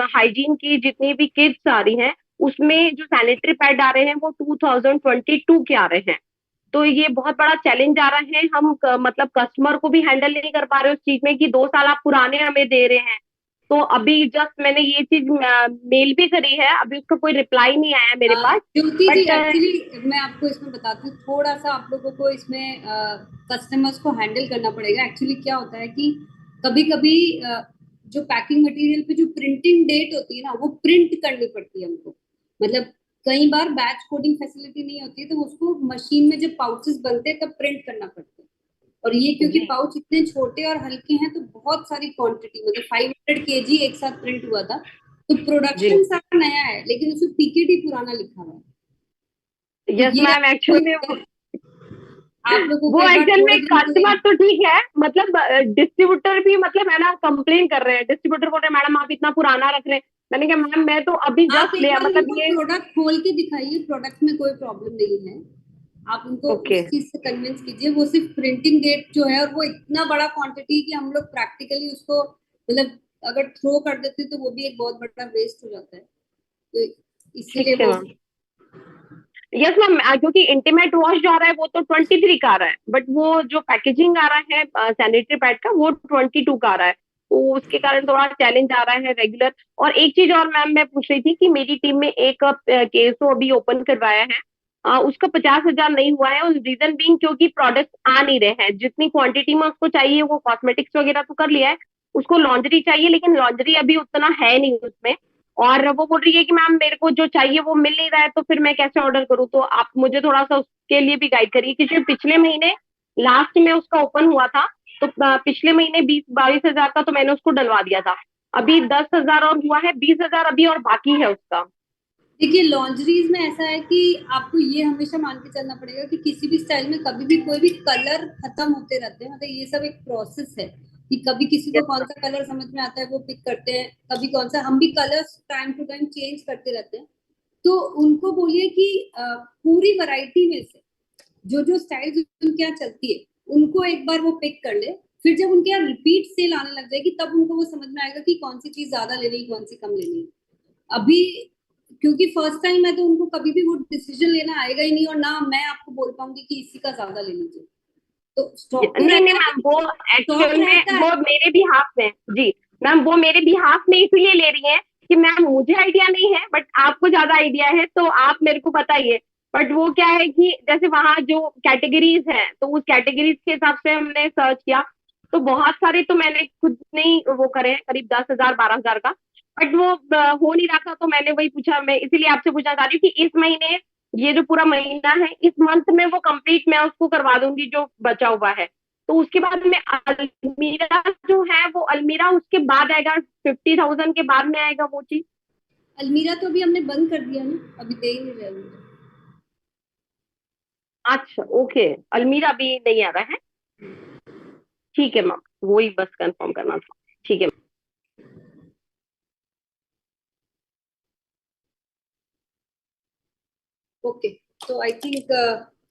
हाइजीन की जितनी भी किट्स आ रही हैं उसमें जो सैनिटरी पैड आ रहे हैं वो 2022 के आ रहे हैं, तो ये बहुत बड़ा चैलेंज आ रहा है। हम मतलब कस्टमर को भी हैंडल नहीं कर पा रहे उस चीज में कि 2 साल आप पुराने हमें दे रहे हैं। तो अभी जस्ट मैंने ये चीज मेल भी करी है, अभी उसका कोई रिप्लाई नहीं आया मेरे पास। ज्योति जी, बट एक्चुअली मैं आपको इसमें बताती हूँ, थोड़ा सा आप लोगों को इसमें कस्टमर्स को हैंडल करना पड़ेगा। एक्चुअली क्या होता है कि कभी कभी जो पैकिंग मटेरियल पे जो प्रिंटिंग डेट होती है ना, वो प्रिंट करनी पड़ती है हमको, मतलब कई बार बैच कोडिंग फैसिलिटी नहीं होती है, तो उसको मशीन में जब पाउचेस बनते हैं तब प्रिंट करना पड़ता है। और ये क्योंकि पाउच इतने छोटे और हल्के हैं, तो बहुत सारी क्वांटिटी, मतलब 500 kg एक साथ प्रिंट हुआ था। तो प्रोडक्शन सारा नया है, लेकिन उसमें पीकेटी पुराना लिखा हुआ है। तो यस ये मैम, एक्चुअल में आप लोगों को वो एक बार एक्चुअल में थोड़े दिन तो कस्टमर तो ठीक है, मतलब डिस्ट्रीब्यूटर भी मतलब है ना कंप्लेन कर रहे हैं। डिस्ट्रीब्यूटर बोल रहे हैं मैडम आप इतना पुराना रख रहे हैं। मैंने कहा मैम मैं तो अभी आप जस्ट एक लिया, बार मतलब उनको ये प्रोडक्ट खोल के दिखाइए, प्रोडक्ट में कोई प्रॉब्लम नहीं है। आप उनको ओके। उस चीज से कन्विंस कीजिए। वो सिर्फ प्रिंटिंग डेट जो है, और वो इतना बड़ा क्वांटिटी कि हम लोग प्रैक्टिकली उसको, मतलब अगर थ्रो कर देते तो वो भी एक बहुत बड़ा वेस्ट हो जाता है। तो इसीलिए ठीक है वो मैम। यस मैम, क्योंकि इंटीमेट वॉश जो आ रहा है वो तो 23 का आ रहा है, बट वो जो पैकेजिंग आ रहा है सैनिटरी पैड का वो 22 का आ रहा है। तो उसके कारण थोड़ा चैलेंज आ रहा है रेगुलर। और एक चीज और मैम मैं पूछ रही थी कि मेरी टीम में एक केसो अभी ओपन करवाया है, उसका 50,000 नहीं हुआ है। उस रीजन बीइंग क्योंकि प्रोडक्ट्स आ नहीं रहे हैं जितनी क्वांटिटी में उसको चाहिए। वो कॉस्मेटिक्स वगैरह तो कर लिया है, उसको लॉन्ड्री चाहिए, लेकिन लॉन्ड्री अभी उतना है नहीं उसमें। और वो बोल रही है कि मैम मेरे को जो चाहिए वो मिल नहीं रहा है, तो फिर मैं कैसे ऑर्डर करूँ? तो आप मुझे थोड़ा सा उसके लिए भी गाइड करिए, क्योंकि पिछले महीने लास्ट में उसका ओपन हुआ था। तो पिछले महीने 20-22 हजार का तो मैंने उसको डलवा दिया था। अभी 10,000 और हुआ है, 20,000 अभी और बाकी है उसका। देखिए, लॉन्जरीज में ऐसा है कि आपको ये हमेशा मान के चलना पड़ेगा कि किसी भी स्टाइल में कभी भी कोई भी कलर खत्म होते रहते हैं। मतलब ये सब एक प्रोसेस है कि कभी किसी को यस कौन सा कलर समझ में आता है वो पिक करते हैं, कभी कौन सा। हम भी colours time to time change करते रहते हैं। तो उनको बोलिए कि पूरी वैरायटी में से जो जो स्टाइल उनके यहाँ चलती है उनको एक बार वो पिक कर ले। फिर जब उनके यहाँ रिपीट सेल आने लग जाएगी तब उनको वो समझ में आएगा कि कौन सी चीज ज्यादा लेनी है, कौन सी कम लेनी है। अभी क्योंकि फर्स्ट टाइम है, तो उनको कभी भी वो डिसीजन लेना आएगा ही नहीं, और ना मैं आपको बोल पाऊंगी कि इसी का ज्यादा ले लीजिए। तो स्टॉक तो नहीं नहीं रहता है, मैम, वो स्टॉक एक्चुअल में रहता वो है। मेरे भी हाथ में जी। मैम वो मेरे भी हाथ में इसीलिए ले रही है कि मैम मुझे आइडिया नहीं है, बट आपको ज्यादा आइडिया है तो आप मेरे को बताइए। बट वो क्या है कि जैसे वहाँ जो कैटेगरीज है, तो उस कैटेगरीज के हिसाब से हमने सर्च किया। तो बहुत सारे तो मैंने खुद नहीं वो करे हैं, करीब 10,000 12,000 का। बट वो हो नहीं रहा था, तो मैंने वही पूछा। मैं इसीलिए आपसे पूछना चाह रही हूँ कि इस महीने, ये जो पूरा महीना है, इस मंथ में वो कंप्लीट मैं उसको करवा दूंगी जो बचा हुआ है। तो उसके बाद में अलमीरा जो है, वो अलमीरा उसके बाद आएगा, 50,000 के बाद में आएगा वो चीज। अलमीरा तो अभी हमने बंद कर दिया ना, अभी दे ही नहीं रहे अलमीरा। अच्छा ओके, अलमीरा भी नहीं आ रहा है। ठीक है मैम, वही बस कंफर्म करना था। ठीक है ओके, तो आई थिंक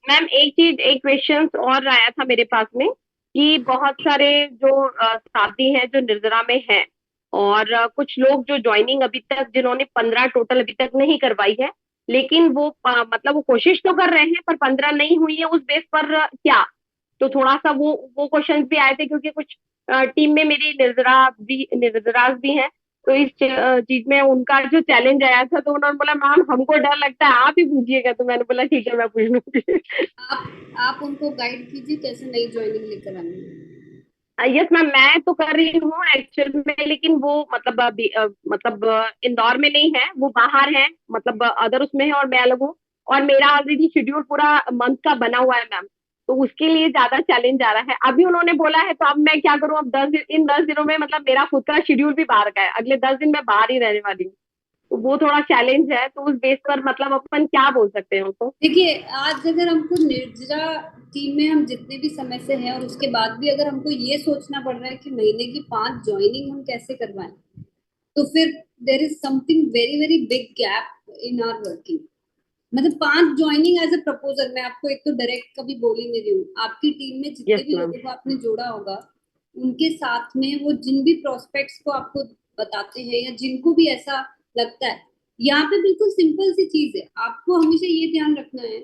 मैम, एक चीज, एक क्वेश्चन और आया था मेरे पास में कि बहुत सारे जो साथी हैं जो निर्जरा में हैं, और कुछ लोग जो ज्वाइनिंग अभी तक, जिन्होंने 15 टोटल अभी तक नहीं करवाई है, लेकिन वो मतलब वो कोशिश तो कर रहे हैं पर 15 नहीं हुई है, उस बेस पर क्या? तो थोड़ा सा वो क्वेश्चंस भी आए थे, क्योंकि कुछ टीम में मेरी निर्जराज भी हैं। तो इस चीज में उनका जो चैलेंज आया था, तो उन्होंने बोला मैम हमको डर लगता है, आप ही पूछिएगा। तो मैंने बोला ठीक है, मैं पूछ लूंगी। आप उनको गाइड कीजिए कैसे नई ज्वाइनिंग लेकर आनी है। यस मैम, मैं तो कर रही हूँ एक्चुअल में, लेकिन वो मतलब मतलब इंदौर में नहीं है, वो बाहर है, मतलब अदर उसमें है, और मैं अलग हूँ। और मेरा ऑलरेडी शेड्यूल पूरा मंथ का बना हुआ है मैम। तो उसके लिए ज्यादा चैलेंज आ रहा है। अभी उन्होंने बोला है, तो अब मैं क्या करूँ? अब 10 दिन, इन 10 दिनों में मतलब मेरा खुद का शेड्यूल भी बाहर का है, अगले 10 दिन मैं बाहर ही रहने वाली हूँ। तो वो थोड़ा चैलेंज है। तो उस बेस पर मतलब अपन क्या बोल सकते हैं उनको? देखिए, आज अगर हमको निर्जरा टीम में हम जितने भी समय से हैं, और उसके बाद भी अगर हमको ये सोचना पड़ रहा है कि महीने की 5 ज्वाइनिंग हम कैसे करवाएं, तो फिर there is something very very big gap in our working. मतलब 5 ज्वाइनिंग एज अ प्रपोजल, मैं आपको एक तो डायरेक्ट कभी बोल ही नहीं रही हूँ। आपकी टीम में जितने यस भी मैम। लोगों को आपने जोड़ा होगा, उनके साथ में वो जिन भी प्रोस्पेक्ट्स को आपको बताते हैं, या जिनको भी ऐसा लगता है, यहाँ पे बिल्कुल सिंपल सी चीज है। आपको हमेशा ये ध्यान रखना है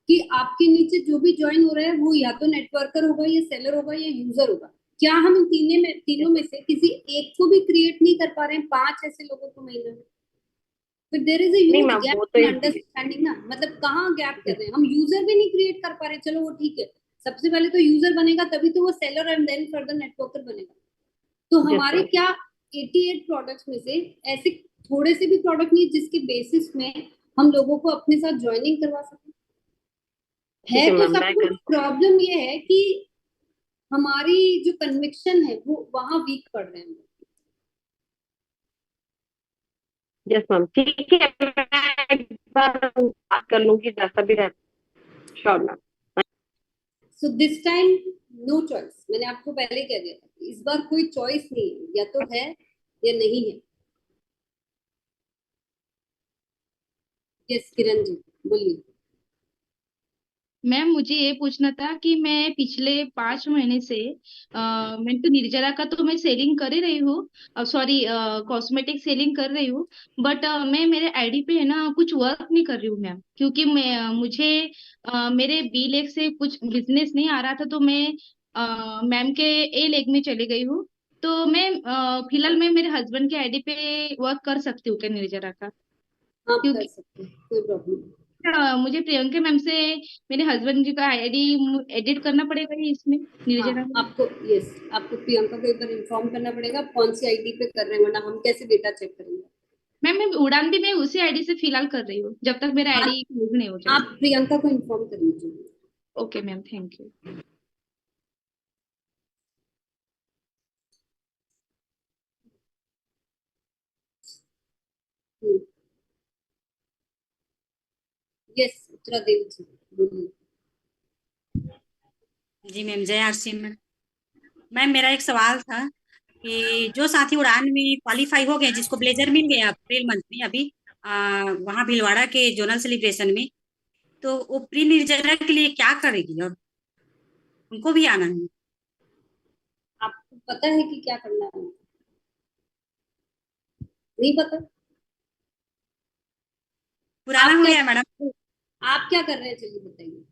कि आपके नीचे जो भी ज्वाइन हो रहा है वो या तो नेटवर्कर होगा, या सेलर होगा, या यूजर होगा। क्या हम इन तीनों में से किसी एक को भी क्रिएट नहीं कर पा रहे हैं 5 ऐसे लोगों को महीने में? फिर देर इज अ नहीं ह्यूज मैम, वो गैप तो इन इजी अंडरस्टैंडिंग ना। मतलब कहाँ गैप कर रहे हैं हम? यूजर भी नहीं क्रिएट कर पा रहे, चलो वो ठीक है। सबसे पहले तो यूजर बनेगा, तभी तो वो seller and then further networker बनेगा। तो है। यस हमारे क्या 88 प्रोडक्ट्स में से ऐसे थोड़े से भी प्रोडक्ट नहीं जिसके बेसिस में हम लोगों को अपने साथ ज्वाइनिंग करवा सकें। ठीक है है तो मैम, सब मैं कुछ, प्रॉब्लम ये है कि हमारी जो कन्विक्शन है वो वहां वीक पड़ रहे हैं। यस मैम, ठीक है, मैं एक बार बात कर लूंगी जैसा भी रहता। Sure ma'am. So this time no choice, मैंने आपको पहले कह दिया था कि इस बार कोई चॉइस नहीं है, या तो है या नहीं है। यस किरण जी बोलिए। मैम मुझे ये पूछना था कि मैं पिछले 5 महीने से मैं तो निर्जरा का तो मैं सेलिंग कर ही रही हूँ, सॉरी कॉस्मेटिक सेलिंग कर रही हूँ। बट मैं मेरे आईडी पे है ना कुछ वर्क नहीं कर रही हूँ मैम, क्योंकि मुझे मेरे बी लेग से कुछ बिजनेस नहीं आ रहा था, तो मैं मैम के ए लेग में चली गई हूँ। तो मैं फिलहाल मैं मेरे हस्बैंड के आईडी पे वर्क कर सकती हूँ क्या निर्जरा का? आप कर क्योंकि सकते हैं, कोई प्रॉब्लम नहीं। मुझे प्रियंका मैम से मेरे हस्बैंड जी का आईडी एडिट करना पड़ेगा ये इसमें हाँ निर्जरा में? आपको, यस आपको प्रियंका को एक बार इन्फॉर्म करना पड़ेगा आप कौन सी आईडी पे कर रहे हैं, वरना हम कैसे डेटा चेक करेंगे। मैम मैं उड़ान भी मैं उसी आईडी से फिलहाल कर रही हूँ, जब तक मेरा आप आईडी यूज नहीं हो जाए। आप प्रियंका को इन्फॉर्म कर लीजिए। Okay ma'am, thank you. Yes Uttara Devi ji बोलिए। जी मैम, जय आरसी मैम। मैम मेरा एक सवाल था कि जो साथी उड़ान में क्वालिफाई हो गए, जिसको ब्लेजर मिल गया अप्रैल मंथ में अभी वहाँ भीलवाड़ा के जोनल सेलिब्रेशन में, तो वो प्री निर्जरा के लिए क्या करेगी, और उनको भी आना है। आपको पता है कि क्या करना है? नहीं पता? पुराना आप हो क्या गया मैडम। आप क्या कर रहे हैं, चलिए बताइए।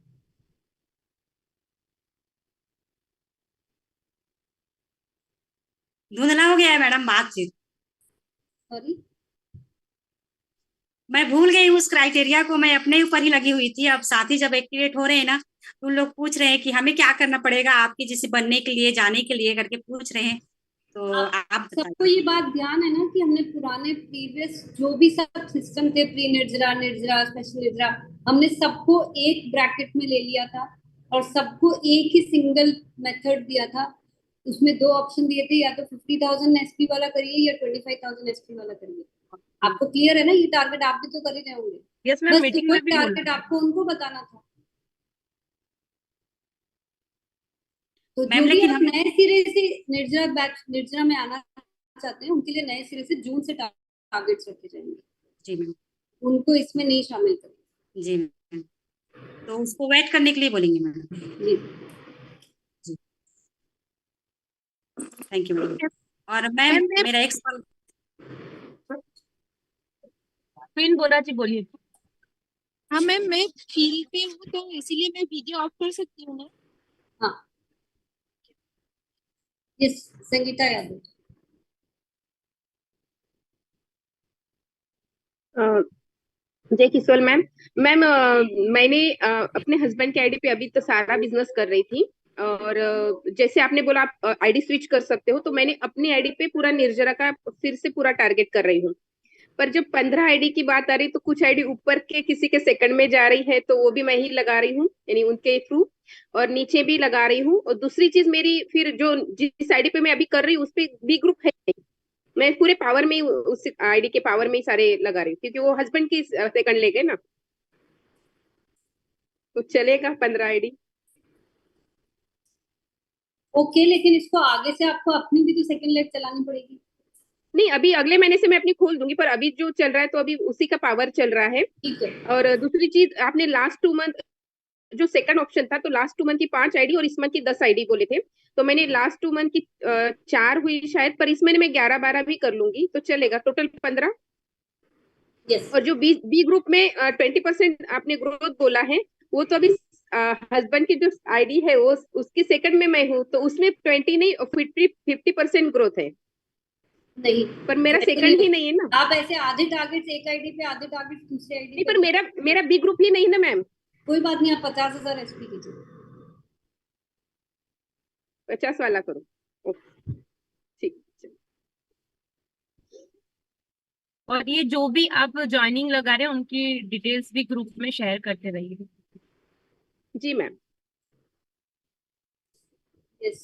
धुंधला हो गया है मैडम बातचीत। सॉरी। मैं भूल गई उस क्राइटेरिया को, मैं अपने ऊपर ही लगी हुई थी। अब साथी जब एक्टिवेट हो रहे हैं ना, तो उन लोग पूछ रहे हैं कि हमें क्या करना पड़ेगा आपकी जैसे बनने के लिए, जाने के लिए करके पूछ रहे हैं। तो आप सबको बताइए। ये बात ध्यान है ना कि हमने पुराने प्रीवियस जो भी सब सिस्टम थे, प्री निर्जरा, निर्जरा, स्पेशल निर्जरा, हमने सबको एक ब्रैकेट में ले लिया था और सबको एक ही सिंगल मेथड दिया था। उसमें दो ऑप्शन दिए थे, या तो 50,000 एसपी वाला करिए या 25,000 एसपी वाला करिए। आपको क्लियर है ना ये टारगेट? आप भी तो कर ही रहे होंगे। यस मैम, बस तो मीटिंग वही में भी बोला टारगेट था। आपको उनको बताना था। तो जो मैम भी लेकिन आप हमें, नए सिरे से निर्जरा बैच निर्जरा में आना चाहते हैं, उनके लिए नए सिरे से जून से टारगेट्स रखे जाएंगे। जी मैम। उनको इसमें नहीं शामिल करें। जी मैम, तो उसको वेट करने के लिए बोलेंगे मैम। जी जी, थैंक यू मैम। और मैम मैम मैं मेरा एक सवाल। पिन बोला जी, बोलिए। हाँ मैम, मैं फील्ड पे हूँ तो इसीलिए मैं वीडियो ऑफ कर सकती हूँ ना? हाँ, यस संगीता यादव। जय किशोर मैम। मैम मैंने अपने हस्बैंड के आईडी पे अभी तो सारा बिजनेस कर रही थी, और जैसे आपने बोला आप आईडी स्विच कर सकते हो, तो मैंने अपनी आईडी पे पूरा निर्जरा का फिर से पूरा टारगेट कर रही हूँ। पर जब 15 आईडी की बात आ रही तो कुछ आईडी ऊपर के किसी के सेकंड में जा रही है, तो वो भी मैं ही लगा रही हूँ, यानी उनके थ्रू, और नीचे भी लगा रही हूँ। और दूसरी चीज मेरी फिर जो जिस आईडी पे मैं अभी कर रही हूँ उस पे बी ग्रुप है, मैं पूरे पावर में ही उस आईडी के पावर में ही सारे लगा रही हूँ, क्योंकि वो हस्बैंड की सेकंड ले गए ना, तो चलेगा 15 आईडी। ओके, लेकिन इसको आगे से आपको अपनी भी तो सेकंड लेग चलानी पड़ेगी। नहीं, अभी अगले महीने से मैं अपनी खोल दूंगी, पर अभी जो चल रहा है तो अभी उसी का पावर चल रहा है। ठीक है। और दूसरी चीज, आपने लास्ट 2 मंथ जो सेकंड ऑप्शन था, तो लास्ट 2 मंथ की 5 आईडी और इस मंथ की 10 आईडी बोले थे, तो मैंने लास्ट 2 मंथ की 4 हुई शायद, पर इस महीने में 11-12 भी कर लूंगी तो चलेगा, टोटल 15। यस। और जो बी ग्रुप में 20% आपने ग्रोथ बोला है, वो तो अभी हस्बैंड की जो आईडी है वो उसके सेकंड में मैं हूँ, तो उसमें 20 नहीं 50% ग्रोथ है, नहीं, पर मेरा ऐसे नहीं सेकंड ही होता। नहीं है ना। आप ऐसे आधे टारगेट एक आईडी पे, आधे टारगेट दूसरी आईडी नहीं, पे। पर मेरा बी ग्रुप ही नहीं ना मैम। कोई बात नहीं, आप 50,000 एसपी कीजिए। 50 वाला करो। ओके, ठीक। और ये जो भी आप ज्वाइनिंग लगा रहे हैं उनकी डिटेल्स भी ग्रुप में शेयर करते रहिए। जी मैम। यस,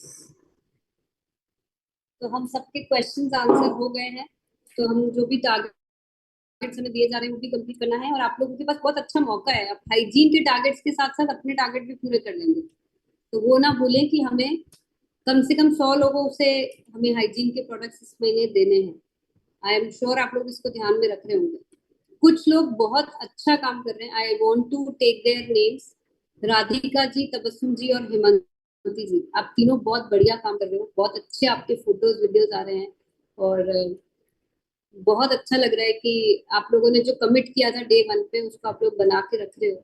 तो हम सबके क्वेश्चंस आंसर हो गए हैं। तो हम जो भी टारगेट्स हमें दिए जा रहे हैं वो भी कंप्लीट करना है, और आप लोगों के पास बहुत अच्छा मौका है, आप हाइजीन के टारगेट्स के साथ साथ अपने टारगेट भी पूरे कर लेंगे। तो वो ना भूलें कि हमें कम से कम 100 लोगों से हमें हाइजीन के प्रोडक्ट्स इस महीने देने हैं। आई एम श्योर आप लोग इसको ध्यान में रख रहे होंगे। कुछ लोग बहुत अच्छा काम कर रहे हैं, I want to take their names. Radhika ji, Tabassum ji और हेमंती जी, आप तीनों बहुत बढ़िया काम कर रहे हो, बहुत अच्छे आपके फोटोज वीडियोज आ रहे हैं, और बहुत अच्छा लग रहा है कि आप लोगों ने जो कमिट किया था डे 1 पे उसको आप लोग बना के रख रहे हो।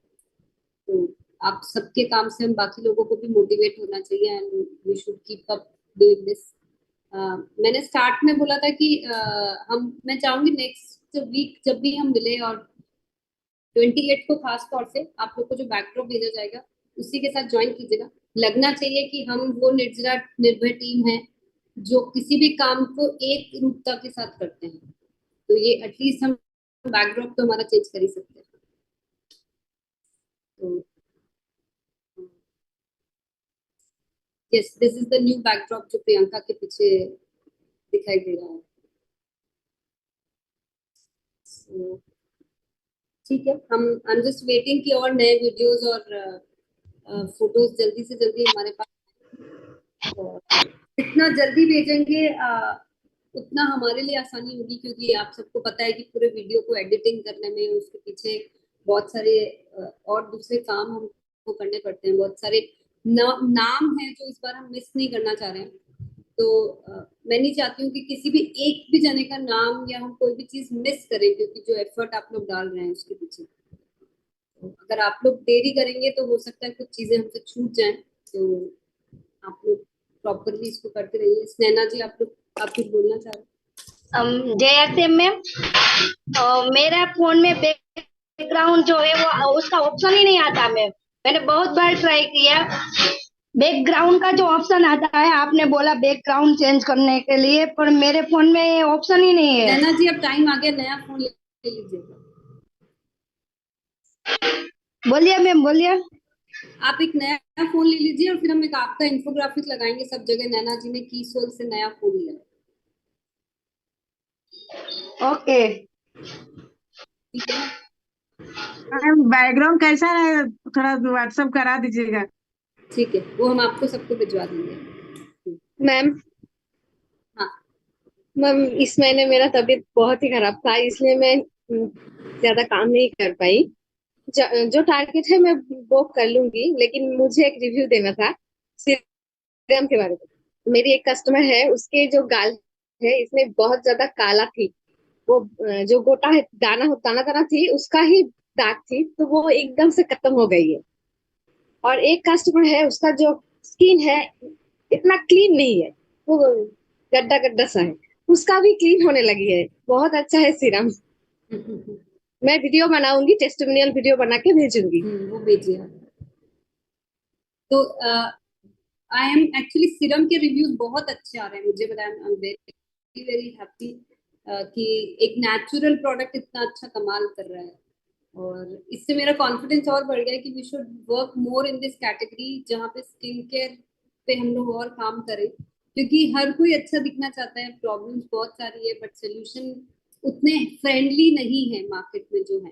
तो आप सबके काम से हम बाकी लोगों को भी मोटिवेट होना चाहिए, and we should keep up doing this. मैंने स्टार्ट में बोला था कि मैं चाहूंगी नेक्स्ट वीक जब भी हम मिले, और 28 को खास तौर से आप लोग को जो बैकड्रॉप भेजा जाएगा उसी के साथ ज्वाइन कीजिएगा। लगना चाहिए कि हम वो निर्जरा निर्भय टीम है जो किसी भी काम को एक रूपता के साथ करते हैं। तो ये एटलीस्ट हम बैकड्रॉप तो हमारा चेंज कर ही सकते हैं। तो yes, this is the new backdrop जो प्रियंका के पीछे दिखाई दे रहा है। So, ठीक है, आई एम जस्ट वेटिंग कि और नए वीडियोस और फोटोज जल्दी से जल्दी हमारे पास, और जितना जल्दी भेजेंगे उतना हमारे लिए आसानी होगी, क्योंकि आप सबको पता है कि पूरे वीडियो को एडिटिंग करने में उसके पीछे बहुत सारे और दूसरे काम हमको करने पड़ते हैं। बहुत सारे नाम हैं जो इस बार हम मिस नहीं करना चाह रहे हैं। तो मैं नहीं चाहती हूँ कि किसी भी एक भी जने का नाम या हम कोई भी चीज मिस करें, क्योंकि जो एफर्ट आप लोग डाल रहे हैं उसके पीछे। तो अगर आप लोग देरी करेंगे तो हो सकता है कुछ चीजें हमसे छूट जाएं। तो आप लोग प्रॉपरली इसको करते रहिए। स्नेहा जी, आप कुछ बोलना चाह रहे हैं? जैसे मैम, मेरा फोन में बैकग्राउंड जो है वो उसका ऑप्शन ही नहीं आता मैम। मैंने बहुत बार ट्राई किया, बैकग्राउंड का जो ऑप्शन आता है, आपने बोला बैकग्राउंड चेंज करने के लिए, पर मेरे फोन में ऑप्शन ही नहीं है। नैना जी, अब टाइम आ गया, नया फोन ले लीजिएगा। बोलिए मैम, बोलिए। आप एक नया फोन ले लीजिए और फिर हम एक आपका इंफोग्राफिक लगाएंगे सब जगह। नैना जी ने कीसोल से नया फोन लिया। ओके, ठीक है। बैकग्राउंड कैसा है थोड़ा व्हाट्सएप करा दीजिएगा। ठीक है, वो हम आपको सबको भिजवा देंगे। मैम, हाँ मैम इस महीने मेरा तबीयत बहुत ही खराब था, इसलिए मैं ज्यादा काम नहीं कर पाई। जो टारगेट है मैं वो कर लूंगी, लेकिन मुझे एक रिव्यू देना था सीरम के बारे में। मेरी एक कस्टमर है, उसके जो गाल है इसमें बहुत ज्यादा काला थी। वो जो गोटा है, दाना दाना थी, उसका ही दाग थी, तो वो एकदम से खत्म हो गई है। और एक कस्टमर है, उसका जो स्किन है इतना क्लीन नहीं है, वो गड्ढा गड्ढा सा है, उसका भी क्लीन होने लगी है। बहुत अच्छा है सीरम। मैं वीडियो बनाऊंगी, टेस्टिमोनियल वीडियो बना के भेजूंगी। वो भेजिए आप। तो आई एम एक्चुअली सीरम के रिव्यूज बहुत अच्छे आ रहे हैं मुझे, बताया। I am very very happy कि एक नेचुरल प्रोडक्ट इतना अच्छा कमाल कर रहा है। और इससे मेरा कॉन्फिडेंस और बढ़ गया कि we should work more in this category, जहाँ पे स्किन केयर पे हम लोग और काम करें, क्योंकि हर कोई अच्छा दिखना चाहता है। प्रॉब्लम्स बहुत सारी है, बट सोल्यूशन उतने फ्रेंडली नहीं है मार्केट में जो है।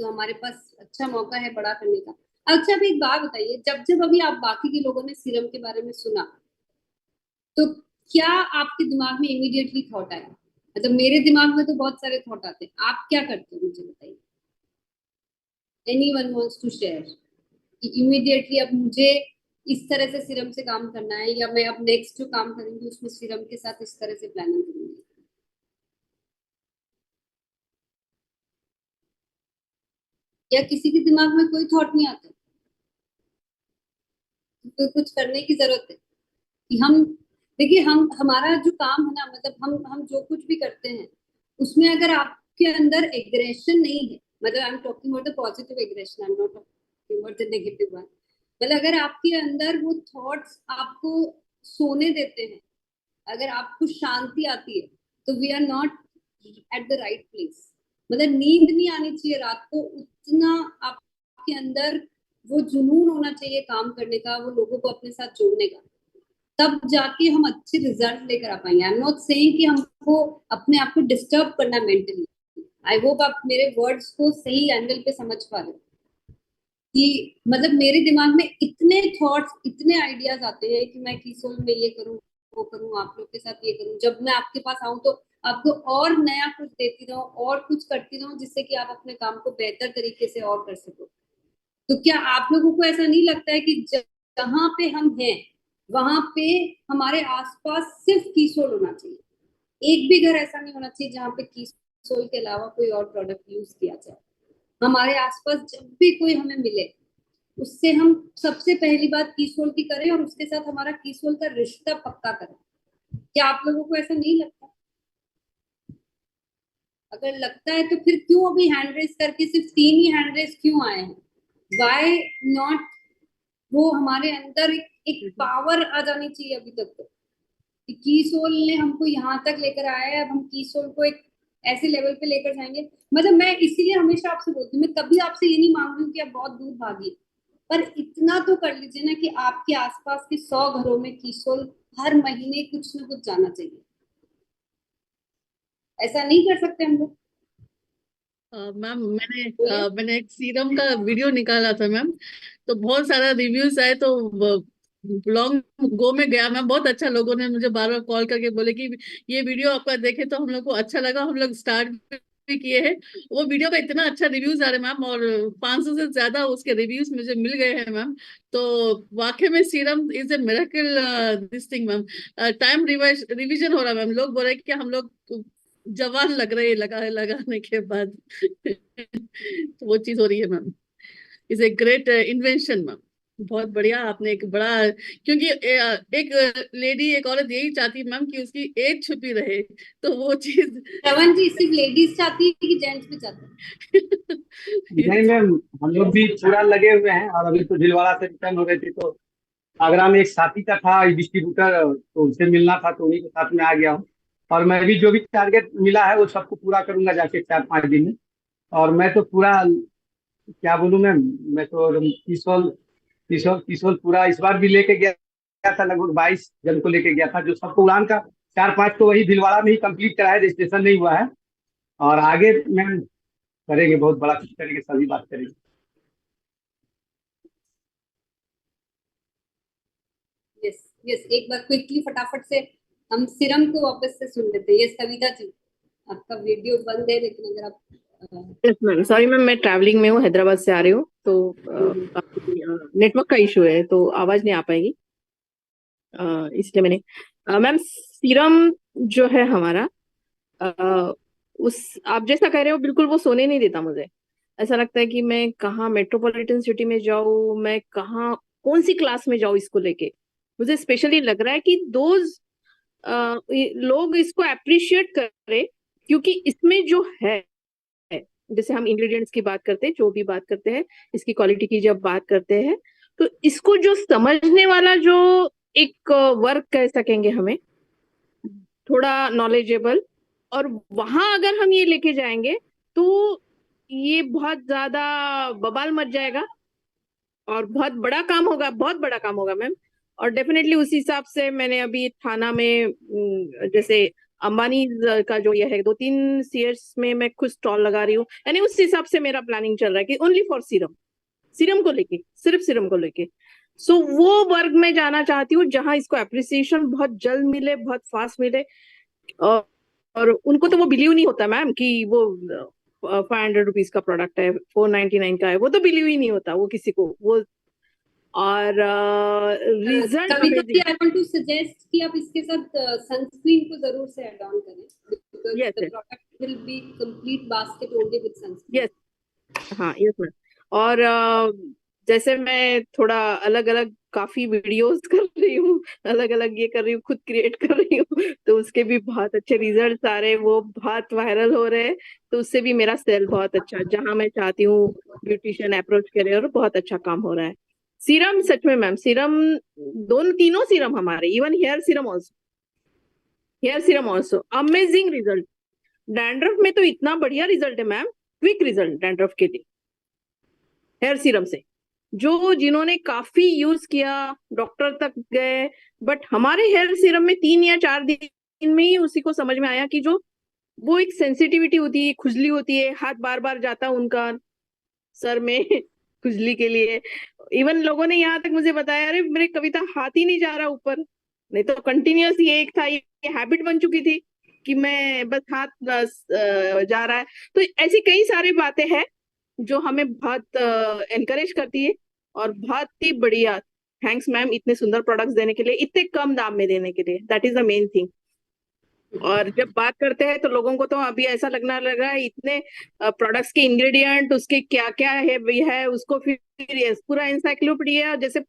तो हमारे पास अच्छा मौका है बड़ा करने का। अच्छा, अभी एक बात बताइए, जब जब अभी आप बाकी के लोगों ने सीरम के बारे में सुना, तो क्या आपके दिमाग में इमीडिएटली थॉट आया? मतलब मेरे दिमाग में तो बहुत सारे थॉट आते हैं, आप क्या करते हो मुझे बताइए। एनीवन वांट्स टू शेयर कि इमीडिएटली अब मुझे इस तरह से सीरम से काम करना है, या मैं अब नेक्स्ट जो काम करूंगी उसमें सीरम के साथ इस तरह से प्लानिंग करूंगी? या किसी के दिमाग में कोई थॉट नहीं आता? तो कुछ करने की जरूरत है कि हम, देखिए, हमारा जो काम है ना, मतलब हम जो कुछ भी करते हैं उसमें अगर आपके अंदर एग्रेशन नहीं है, मतलब I am talking about the positive aggression, I am not talking about the negative one. मतलब अगर आपके अंदर वो थॉट्स आपको सोने देते हैं, अगर आपको शांति आती है, तो we are not at the right place. मतलब नींद नहीं आनी चाहिए रात को, उतना आपके अंदर वो जुनून होना चाहिए काम करने का, वो लोगों को अपने साथ जोड़ने का, तब जाके हम अच्छे रिजल्ट लेकर आ पाएंगे। आई एम नॉट सेइंग कि हमको अपने आप को डिस्टर्ब करना मेंटली। आई होप आप मेरे वर्ड्स को सही एंगल पे समझ पा रहे हो कि मतलब मेरे दिमाग में इतने थॉट्स, इतने आइडियाज आते हैं कि मैं कीसोल में ये करूं, वो करूं, आप लोग के साथ ये करूं। जब मैं आपके पास आऊं तो आपको और नया कुछ देती रहूं और कुछ करती रहूं, जिससे कि आप अपने काम को बेहतर तरीके से और कर सको। तो क्या आप लोगों को ऐसा नहीं लगता है कि जहां पे हम हैं वहां पे हमारे आसपास सिर्फ कीसोल होना चाहिए? एक भी घर ऐसा नहीं होना चाहिए जहाँ पे कीसोल के अलावा कोई और प्रोडक्ट यूज किया जाए। हमारे आसपास जब भी कोई हमें मिले, उससे हम सबसे पहली बात कीसोल की करें और उसके साथ हमारा कीसोल का रिश्ता पक्का करें। क्या आप लोगों को ऐसा नहीं लगता? अगर लगता है तो फिर क्यों अभी हैंड रेस करके सिर्फ 3 ही हैंड रेस क्यों आए हैं? Why not? वो हमारे अंदर एक पावर आ जानी चाहिए अभी तक तो, कि कीसोल ने हमको यहाँ तक लेकर आया है, अब हम कीसोल को एक ऐसे लेवल पे लेकर जाएंगे। मतलब मैं इसीलिए हमेशा आपसे बोलती हूँ, मैं कभी आपसे ये नहीं मांग रही हूँ कि आप बहुत दूर भागिए, पर इतना तो कर लीजिए ना कि आपके आसपास के 100 घरों में कीसोल हर महीने कुछ ना कुछ जाना चाहिए। ऐसा नहीं कर सकते हम लोग? मैम मैंने एक सीरम का वीडियो निकाला था मैम, तो बहुत सारा रिव्यूज आए, तो लॉन्ग गो में गया मैम। बहुत अच्छा, लोगों ने मुझे बार बार कॉल करके बोले कि ये वीडियो आपका देखे तो हम लोग को अच्छा लगा, हम लोग स्टार्ट भी किए हैं। वो वीडियो का इतना अच्छा रिव्यूज आ रहे मैम, और 500 से ज्यादा उसके रिव्यूज मुझे मिल गए हैं मैम। तो वाकई में serum is a miracle this thing ma'am. Time revision हो रहा है मैम, लोग बोल रहे हैं कि हम लोग जवान लग रहे हैं लगाने के बाद। तो वो चीज हो रही है ma'am. Is a great invention ma'am, बहुत बढ़िया। आपने एक बड़ा, क्योंकि एक लेडी, एक औरत यही चाहती है मैम कि उसकी एज छुपी रहे, तो वो चीज श्रवण जी सिर्फ लेडीज चाहती है कि जेंट्स भी चाहते हैं? नहीं मैम, हम लोग भी पूरा लगे हुए हैं। और अभी तो भीलवाड़ा से रिटर्न हो रहे थे, तो आगरा में एक साथी का था डिस्ट्रीब्यूटर, तो उससे मिलना था, तो उन्हीं के साथ में आ गया हूँ। और मैं भी जो भी टारगेट मिला है वो सबको पूरा करूंगा जाके 4-5 दिन में। और मैं तो पूरा, क्या बोलूं मैम, मैं तो किशोल किशोल किशोल पूरा इस बार भी लेके गया था। लगभग 22 जन को लेके गया था, जो सबको उड़ान का 4-5 तो वही भीलवाड़ा में ही कंप्लीट करा है, रजिस्ट्रेशन नहीं हुआ है। और आगे मैम करेंगे, बहुत बड़ा कुछ करेंगे, सभी बात करेंगे। यस यस, एक बार क्विकली फटाफट से हम सीरम को वापस से सुन लेते हैं। यस कविता जी, आपका वीडियो बंद है, लेकिन अगर आप यस मैम, सॉरी मैम, मैं ट्रैवलिंग में हूँ, हैदराबाद से आ रही हूँ, तो नेटवर्क का इशू है, तो आवाज नहीं आ पाएगी, इसलिए मैंने मैम सीरम जो है हमारा, उस आप जैसा कह रहे हो बिल्कुल वो सोने नहीं देता मुझे। ऐसा लगता है कि मैं कहाँ मेट्रोपॉलिटन सिटी में जाऊँ, मैं कहाँ कौन सी क्लास में जाऊँ इसको लेके। मुझे स्पेशली लग रहा है कि दोज लोग इसको अप्रिशिएट करें, क्योंकि इसमें जो है, जैसे हम इंग्रेडिएंट्स की बात करते हैं, जो भी बात करते हैं, इसकी क्वालिटी की जब बात करते हैं, तो इसको जो समझने वाला जो एक वर्क कह सकेंगे हमें, थोड़ा नॉलेजेबल, और वहां अगर हम ये लेके जाएंगे तो ये बहुत ज्यादा बवाल मच जाएगा और बहुत बड़ा काम होगा, बहुत बड़ा काम होगा मैम। और डेफिनेटली उसी हिसाब से मैंने अभी थाना में जैसे अंबानी का जो ये है 2-3 सीएस में मैं खुद स्टॉल लगा रही हूँ, यानी उस हिसाब से मेरा प्लानिंग चल रहा है कि ओनली फॉर सीरम को लेके, सिर्फ सीरम को लेके। सो वो वर्ग में जाना चाहती हूँ जहां इसको अप्रिसिएशन बहुत जल्द मिले, बहुत फास्ट मिले। और उनको तो वो बिलीव नहीं होता मैम कि वो 500 रुपीज का प्रोडक्ट है, 499 का है, वो तो बिलीव ही नहीं होता वो किसी को वो। और result Kavita ji, I want to suggest कि आप इसके साथ सनस्क्रीन को जरूर से ऐड ऑन करें, because the product will be complete basket only with sunscreen. Yes, हाँ यस मैम। और जैसे मैं थोड़ा अलग अलग काफी वीडियोस कर रही हूँ, अलग अलग ये कर रही हूँ, खुद क्रिएट कर रही हूँ, तो उसके भी बहुत अच्छे रिजल्ट्स आ रहे हैं, वो बहुत वायरल हो रहे हैं, तो उससे भी मेरा सेल बहुत अच्छा, जहां मैं चाहती हूँ ब्यूटिशियन अप्रोच करे, और बहुत अच्छा काम हो रहा है। सीरम सच में मैम, सीरम तीनों सीरम हमारे, even hair serum also, amazing result. Dandruff में तो इतना बढ़िया रिजल्ट है मैम, क्विक रिजल्ट डैंड्रफ के लिए हेयर सीरम से। जो जिन्होंने काफी यूज किया, डॉक्टर तक गए, बट हमारे हेयर सीरम में 3 या 4 दिन में ही उसी को समझ में आया कि जो वो एक सेंसिटिविटी होती है, खुजली होती है, हाथ बार बार जाता उनका सर में खुजली के लिए। इवन लोगों ने यहाँ तक मुझे बताया, अरे मेरे कविता हाथ ही नहीं जा रहा ऊपर, नहीं तो कंटिन्यूअस ये एक था, ये हैबिट बन चुकी थी कि मैं बस हाथ जा रहा है। तो ऐसी कई सारी बातें हैं जो हमें बहुत एनकरेज करती है, और बहुत ही बढ़िया। थैंक्स मैम इतने सुंदर प्रोडक्ट्स देने के लिए, इतने कम दाम में देने के लिए, that is the main thing. और जब बात करते हैं तो लोगों को तो अभी ऐसा लगना लगा है इतने प्रोडक्ट्स के इंग्रेडिएंट, उसके क्या क्या है भी है, उसको फिर ये पूरा एनसाइक्लोपीडिया जैसे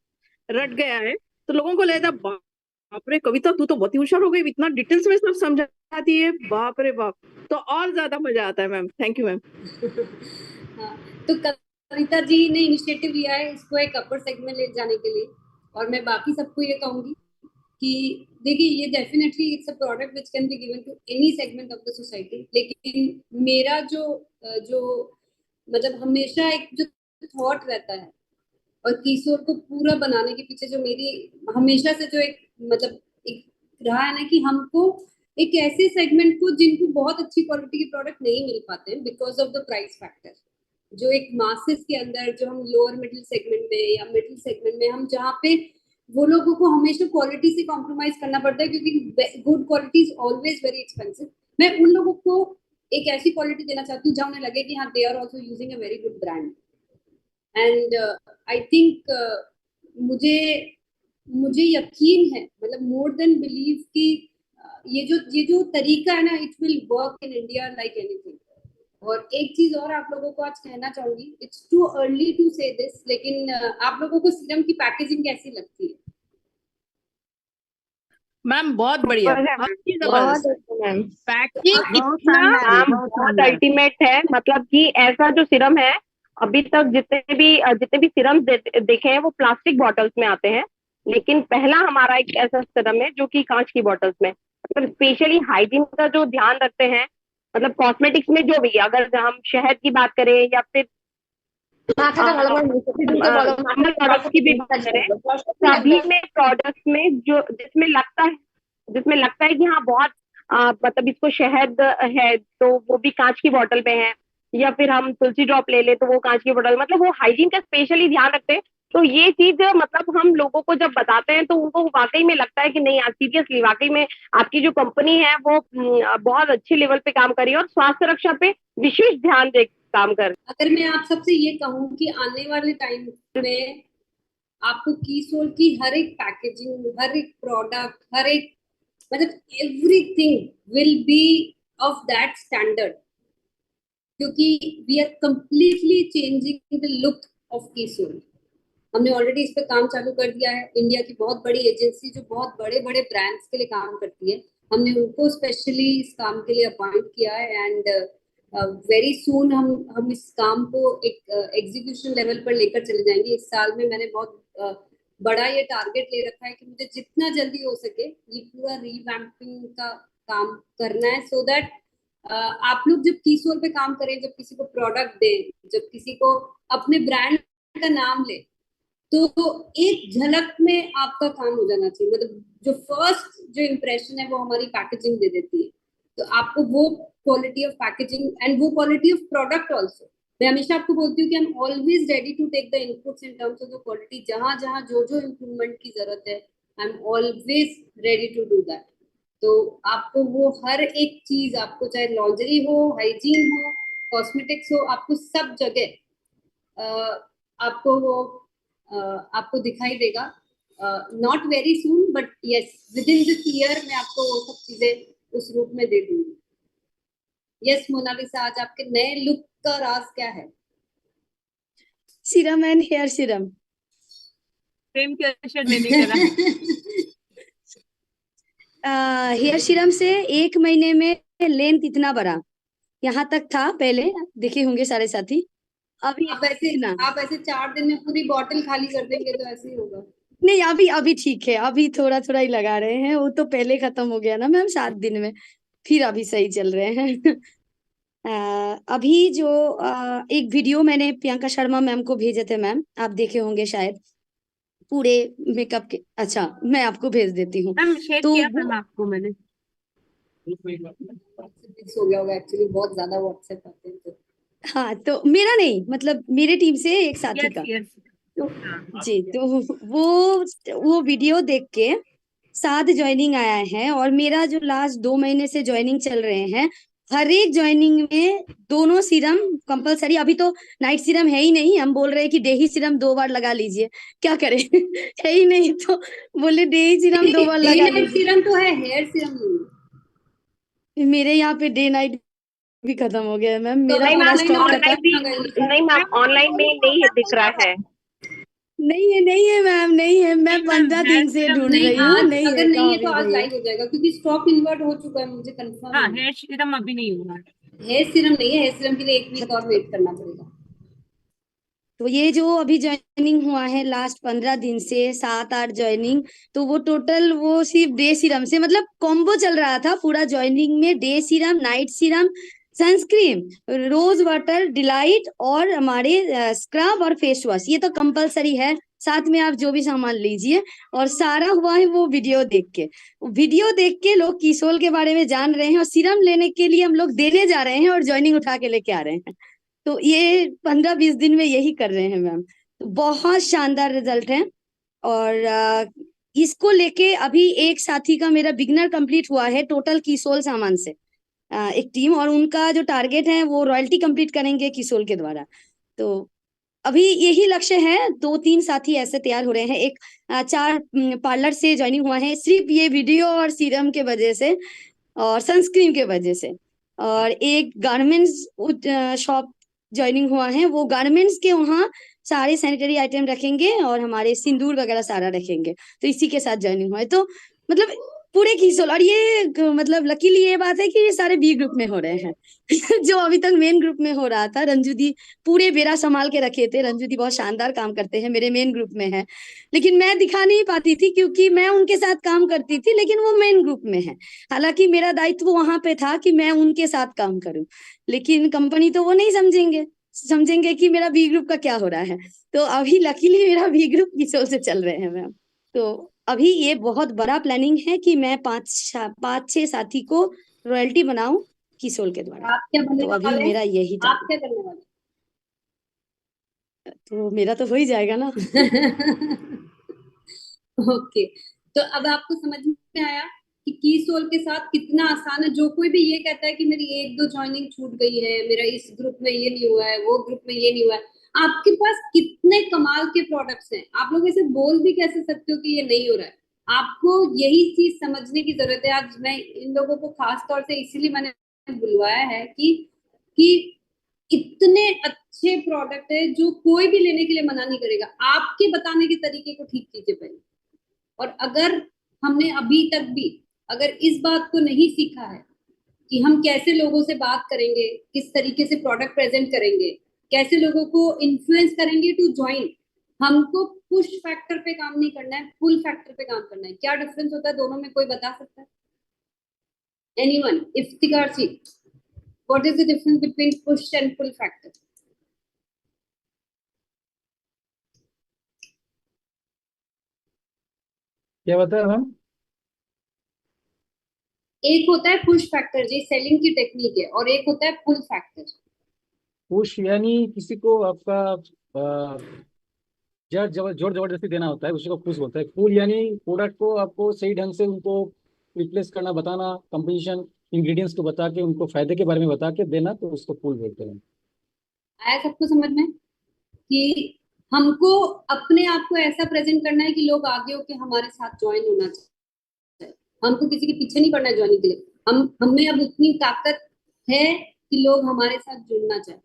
रट गया है, तो लोगों को लगता बाप रे कविता तू तो बहुत ही होशियार हो गई, इतना डिटेल्स में सब समझाती है, बाप रे बाप। तो और ज्यादा मजा आता है मैम। Thank you ma'am. हाँ, तो कविता जी ने इनिशिएटिव लिया है इसको एक अपर सेगमेंट ले जाने के लिए, और मैं बाकी सबको ये कहूंगी कि देखिए ये definitely it's a product which can be given to any segment of the society, लेकिन मेरा जो मतलब हमेशा एक जो थॉट रहता है और किशोर को पूरा बनाने के पीछे जो मेरी हमेशा से जो एक मतलब एक रहा है ना कि हमको एक ऐसे सेगमेंट को जिनको बहुत अच्छी क्वालिटी के प्रोडक्ट नहीं मिल पाते हैं because of the price factor, जो एक मासेस के अंदर जो हम लोअर मिडिल सेगमेंट में या मिडिल सेगमेंट में हम जहाँ पे वो लोगों को हमेशा क्वालिटी से कॉम्प्रोमाइज करना पड़ता है क्योंकि good quality is always very expensive. मैं उन लोगों को एक ऐसी क्वालिटी देना चाहती हूँ जहाँ उन्हें लगे कि हाँ they are also using a very good brand. And I think मुझे यकीन है, मतलब मोर देन बिलीव कि ये जो तरीका है ना it will work in India like anything. और एक चीज और आप लोगों को आज कहना चाहूंगी, इट्स टू अर्ली टू से दिस, लेकिन आप लोगों को सीरम की पैकेजिंग कैसी लगती है? मैम बहुत बढ़िया, पैकिंग बहुत अल्टीमेट है। मतलब कि ऐसा जो सीरम है अभी तक जितने भी सीरम देखे हैं वो प्लास्टिक बॉटल्स में आते हैं, लेकिन पहला हमारा एक ऐसा सीरम है जो कि कांच की बॉटल्स में, मतलब स्पेशली हाइजीन का जो ध्यान रखते हैं, मतलब कॉस्मेटिक्स में जो भी, अगर हम शहद की बात करें या फिर प्रोडक्ट्स की भी बात करें, सभी में प्रोडक्ट्स में जो जिसमें लगता है कि हाँ बहुत मतलब इसको शहद है तो वो भी कांच की बोतल में है, या फिर हम तुलसी ड्रॉप ले ले तो वो कांच की बोतल, मतलब वो हाइजीन का स्पेशली ध्यान रखते हैं। तो ये चीज मतलब हम लोगों को जब बताते हैं तो उनको वाकई में लगता है कि नहीं यार सीरियसली वाकई में आपकी जो कंपनी है वो बहुत अच्छे लेवल पे काम कर रही है और स्वास्थ्य रक्षा पे विशेष ध्यान दे काम कर। अगर मैं आप सबसे ये कहूँ कि आने वाले टाइम में आपको कीसोल की हर एक पैकेजिंग, हर एक प्रोडक्ट, हर एक मतलब everything will be of that standard, क्योंकि we are completely changing the look of Keysoul. हमने ऑलरेडी इस पे काम चालू कर दिया है। इंडिया की बहुत बड़ी एजेंसी जो बहुत बड़े बड़े ब्रांड्स के लिए काम करती है, हमने उनको स्पेशली इस काम के लिए अपॉइंट किया है एंड वेरी सून हम इस काम को एक एग्जीक्यूशन लेवल पर लेकर चले जाएंगे। इस साल में मैंने बहुत बड़ा ये टारगेट ले रखा है कि मुझे जितना जल्दी हो सके ये पूरा रीवैम्पिंग का काम करना है, सो दैट आप लोग जब कीसोल पे काम करें, जब किसी को प्रोडक्ट दें, जब किसी को अपने ब्रांड का नाम ले, तो एक झलक में आपका काम हो जाना चाहिए। मतलब जो फर्स्ट जो इम्प्रेशन है वो हमारी पैकेजिंग दे देती है, तो आपको वो क्वालिटी ऑफ पैकेजिंग एंड वो क्वालिटी ऑफ प्रोडक्ट ऑल्सो। मैं हमेशा आपको बोलती हूँ कि I am always ready to take the inputs in terms of the quality. जहां जहां जो इम्प्रूवमेंट की जरूरत है, I am always ready to do that. तो आपको वो हर एक चीज, आपको चाहे लॉन्जरी हो, हाइजीन हो, कॉस्मेटिक्स हो, आपको सब जगह आपको वो आपको दिखाई देगा। Not very soon but yes with in this year मैं आपको वो सब चीजें उस रूप में दे दूंगी। यस मोनालिसा, आज आपके नए लुक का राज क्या है? Serum and hair serum. प्रेम के अक्षर मैंने करा। हेयर सीरम से 1 महीने में लेंथ इतना बड़ा, यहाँ तक था पहले, देखे होंगे सारे साथी। अभी आप ऐसे 4 दिन में पूरी बॉटल खाली कर देंगे तो ऐसे ही होगा। नहीं, अभी ठीक है, अभी थोड़ा थोड़ा ही लगा रहे हैं, वो तो पहले खत्म हो गया ना मैम 7 दिन में, फिर अभी सही चल रहे हैं। अभी जो एक वीडियो मैंने प्रियंका शर्मा मैम को भेजे थे मैम, आप देखे होंगे शायद, पूरे मेकअप के। अच्छा, मैं आपको भेज देती हूँ। मैम शेयर तो किया था वो मैं आपको मैंने। मिस हो गया होगा एक्चुअली, बहुत ज्यादा व्हाट्सएप आते हैं तो। हाँ, तो मेरा नहीं, मतलब मेरे टीम से एक साथी यस का। यस। तो जी, तो वो वीडियो देख के 7 ज्वाइनिंग आया है, और मेरा जो लास्ट 2 महीने से ज्वाइनिंग चल रहे हैं, हर एक ज्वाइनिंग में दोनों सीरम कंपलसरी। अभी तो नाइट सीरम है ही नहीं, हम बोल रहे हैं कि डे ही सीरम 2 बार लगा लीजिए, क्या करें। है ही नहीं, तो बोले डे ही सीरम 2 बार डे लगा नाइट लीजिए। सीरम तो है, हेयर सीरम नहीं। मेरे यहाँ पे डे नाइट भी खत्म हो गया है मैम, तो मेरा नहीं पूरा मैम, ऑनलाइन स्टॉक ऑर्डर खत्म। ऑनलाइन भी नहीं मैम, ऑनलाइन में नहीं है, दिख रहा है। नहीं है मैम, नहीं है। मैं नहीं मैम, 15 हेयर दिन से सीरम ढूंढ नहीं, रही हूँ, आज नहीं है, अगर नहीं कहाँ है तो भी आज नहीं है। लाइव हो जाएगा, क्योंकि स्टॉक इन्वर्ट हो चुका है, मुझे कंफर्म हाँ, है। हेयर सीरम अभी नहीं हुआ है। हेयर सीरम नहीं है, हेयर सीरम के लिए 1 वीक और वेट करना पड़ेगा। तो ये जो अभी ज्वाइनिंग हुआ है लास्ट 15 दिन से, 7-8 ज्वाइनिंग, तो वो टोटल वो सिर्फ डे सीरम से, मतलब कॉम्बो चल रहा था पूरा ज्वाइनिंग में। Day serum, night serum, sunscreen, rose water, delight, और हमारे स्क्रब और फेस वॉश, ये तो कंपलसरी है। साथ में आप जो भी सामान लीजिए, और सारा हुआ है वो वीडियो देख के लोग कीसोल के बारे में जान रहे हैं, और सीरम लेने के लिए हम लोग देने जा रहे हैं, और ज्वाइनिंग उठा के लेके आ रहे हैं। तो ये 15-20 दिन में यही कर रहे हैं मैम, तो बहुत शानदार रिजल्ट है। और इसको लेके अभी एक साथी का मेरा बिगनर कंप्लीट हुआ है टोटल कीसोल सामान से, एक टीम, और उनका जो टारगेट है वो रॉयल्टी कंप्लीट करेंगे कीसोल के द्वारा। तो अभी यही लक्ष्य है। 2-3 साथी ऐसे तैयार हो रहे हैं। एक 4 पार्लर से ज्वाइनिंग हुआ है सिर्फ ये वीडियो और सीरम के वजह से, और सनस्क्रीन के वजह से। और एक गारमेंट्स शॉप ज्वाइनिंग हुआ है, वो गारमेंट्स के वहाँ सारे सैनिटरी आइटम रखेंगे, और हमारे सिंदूर वगैरह सारा रखेंगे। तो इसी के साथ ज्वाइनिंग हुआ है। तो मतलब पूरे कीसोल, और ये मतलब लकीली ये बात है कि ये सारे बी ग्रुप में हो रहे हैं। जो अभी तक मेन ग्रुप में हो रहा था, रंजू दी पूरे बेरा संभाल के रखे थे। रंजू दी बहुत शानदार काम करते हैं, मेरे मेन ग्रुप में है, लेकिन मैं दिखा नहीं पाती थी क्योंकि मैं उनके साथ काम करती थी, लेकिन वो मेन ग्रुप में है। हालांकि मेरा दायित्व वहां पे था कि मैं उनके साथ काम करूं, लेकिन कंपनी तो वो नहीं समझेंगे कि मेरा बी ग्रुप का क्या हो रहा है। तो अभी लकीली मेरा बी ग्रुप कीसोल से चल रहे हैं मैम। तो अभी ये बहुत बड़ा प्लानिंग है कि मैं 5-6 साथी को रॉयल्टी बनाऊं कीसोल के द्वारा। आप क्या बनने तो अभी वाले मेरा हैं? यही आप क्या करने वाले तो मेरा तो हो ही जाएगा ना। ओके, तो अब आपको समझ में आया कि कीसोल के साथ कितना आसान है। जो कोई भी ये कहता है कि मेरी 1-2 ज्वाइनिंग छूट गई है, मेरा इस ग्रुप में ये नहीं हुआ है, वो ग्रुप में ये नहीं हुआ है, आपके पास कितने कमाल के प्रोडक्ट्स हैं। आप लोग ऐसे बोल भी कैसे सकते हो कि ये नहीं हो रहा है। आपको यही चीज समझने की जरूरत है। आज मैं इन लोगों को खास तौर से इसीलिए मैंने बुलवाया है कि इतने अच्छे प्रोडक्ट है जो कोई भी लेने के लिए मना नहीं करेगा। आपके बताने के तरीके को ठीक कीजिए पहले। और अगर हमने अभी तक भी अगर इस बात को नहीं सीखा है कि हम कैसे लोगों से बात करेंगे, किस तरीके से प्रोडक्ट प्रेजेंट करेंगे, कैसे लोगों को इन्फ्लुएंस करेंगे टू ज्वाइन, हमको पुश फैक्टर पे काम नहीं करना है, पुल फैक्टर पे काम करना है। क्या डिफरेंस होता है दोनों में, कोई बता सकता है? Anyone? Iftikar ji, what is the difference between push and pull factor? क्या बताया मैम? एक होता है पुश फैक्टर जी, सेलिंग की टेक्निक है, और एक होता है पुल फैक्टर। पुश यानी किसी को आपका जोर जबरदस्ती देना होता है, उसी को पुश बोलता है। पुल यानी प्रोडक्ट को आपको सही ढंग से उनको रिप्लेस करना, बताना, कंपोजिशन, इंग्रेडिएंट्स को बता के उनको फायदे के बारे में बता के देना, तो उसको पुल बोलते हैं। आया सबको समझ में कि हमको अपने आप को ऐसा प्रेजेंट करना है कि लोग आगे होके हमारे साथ ज्वाइन होना चाहिए। हमको किसी के पीछे नहीं पड़ना है ज्वाइन के लिए। हमें अब उतनी ताकत है कि लोग हमारे साथ जुड़ना चाहे।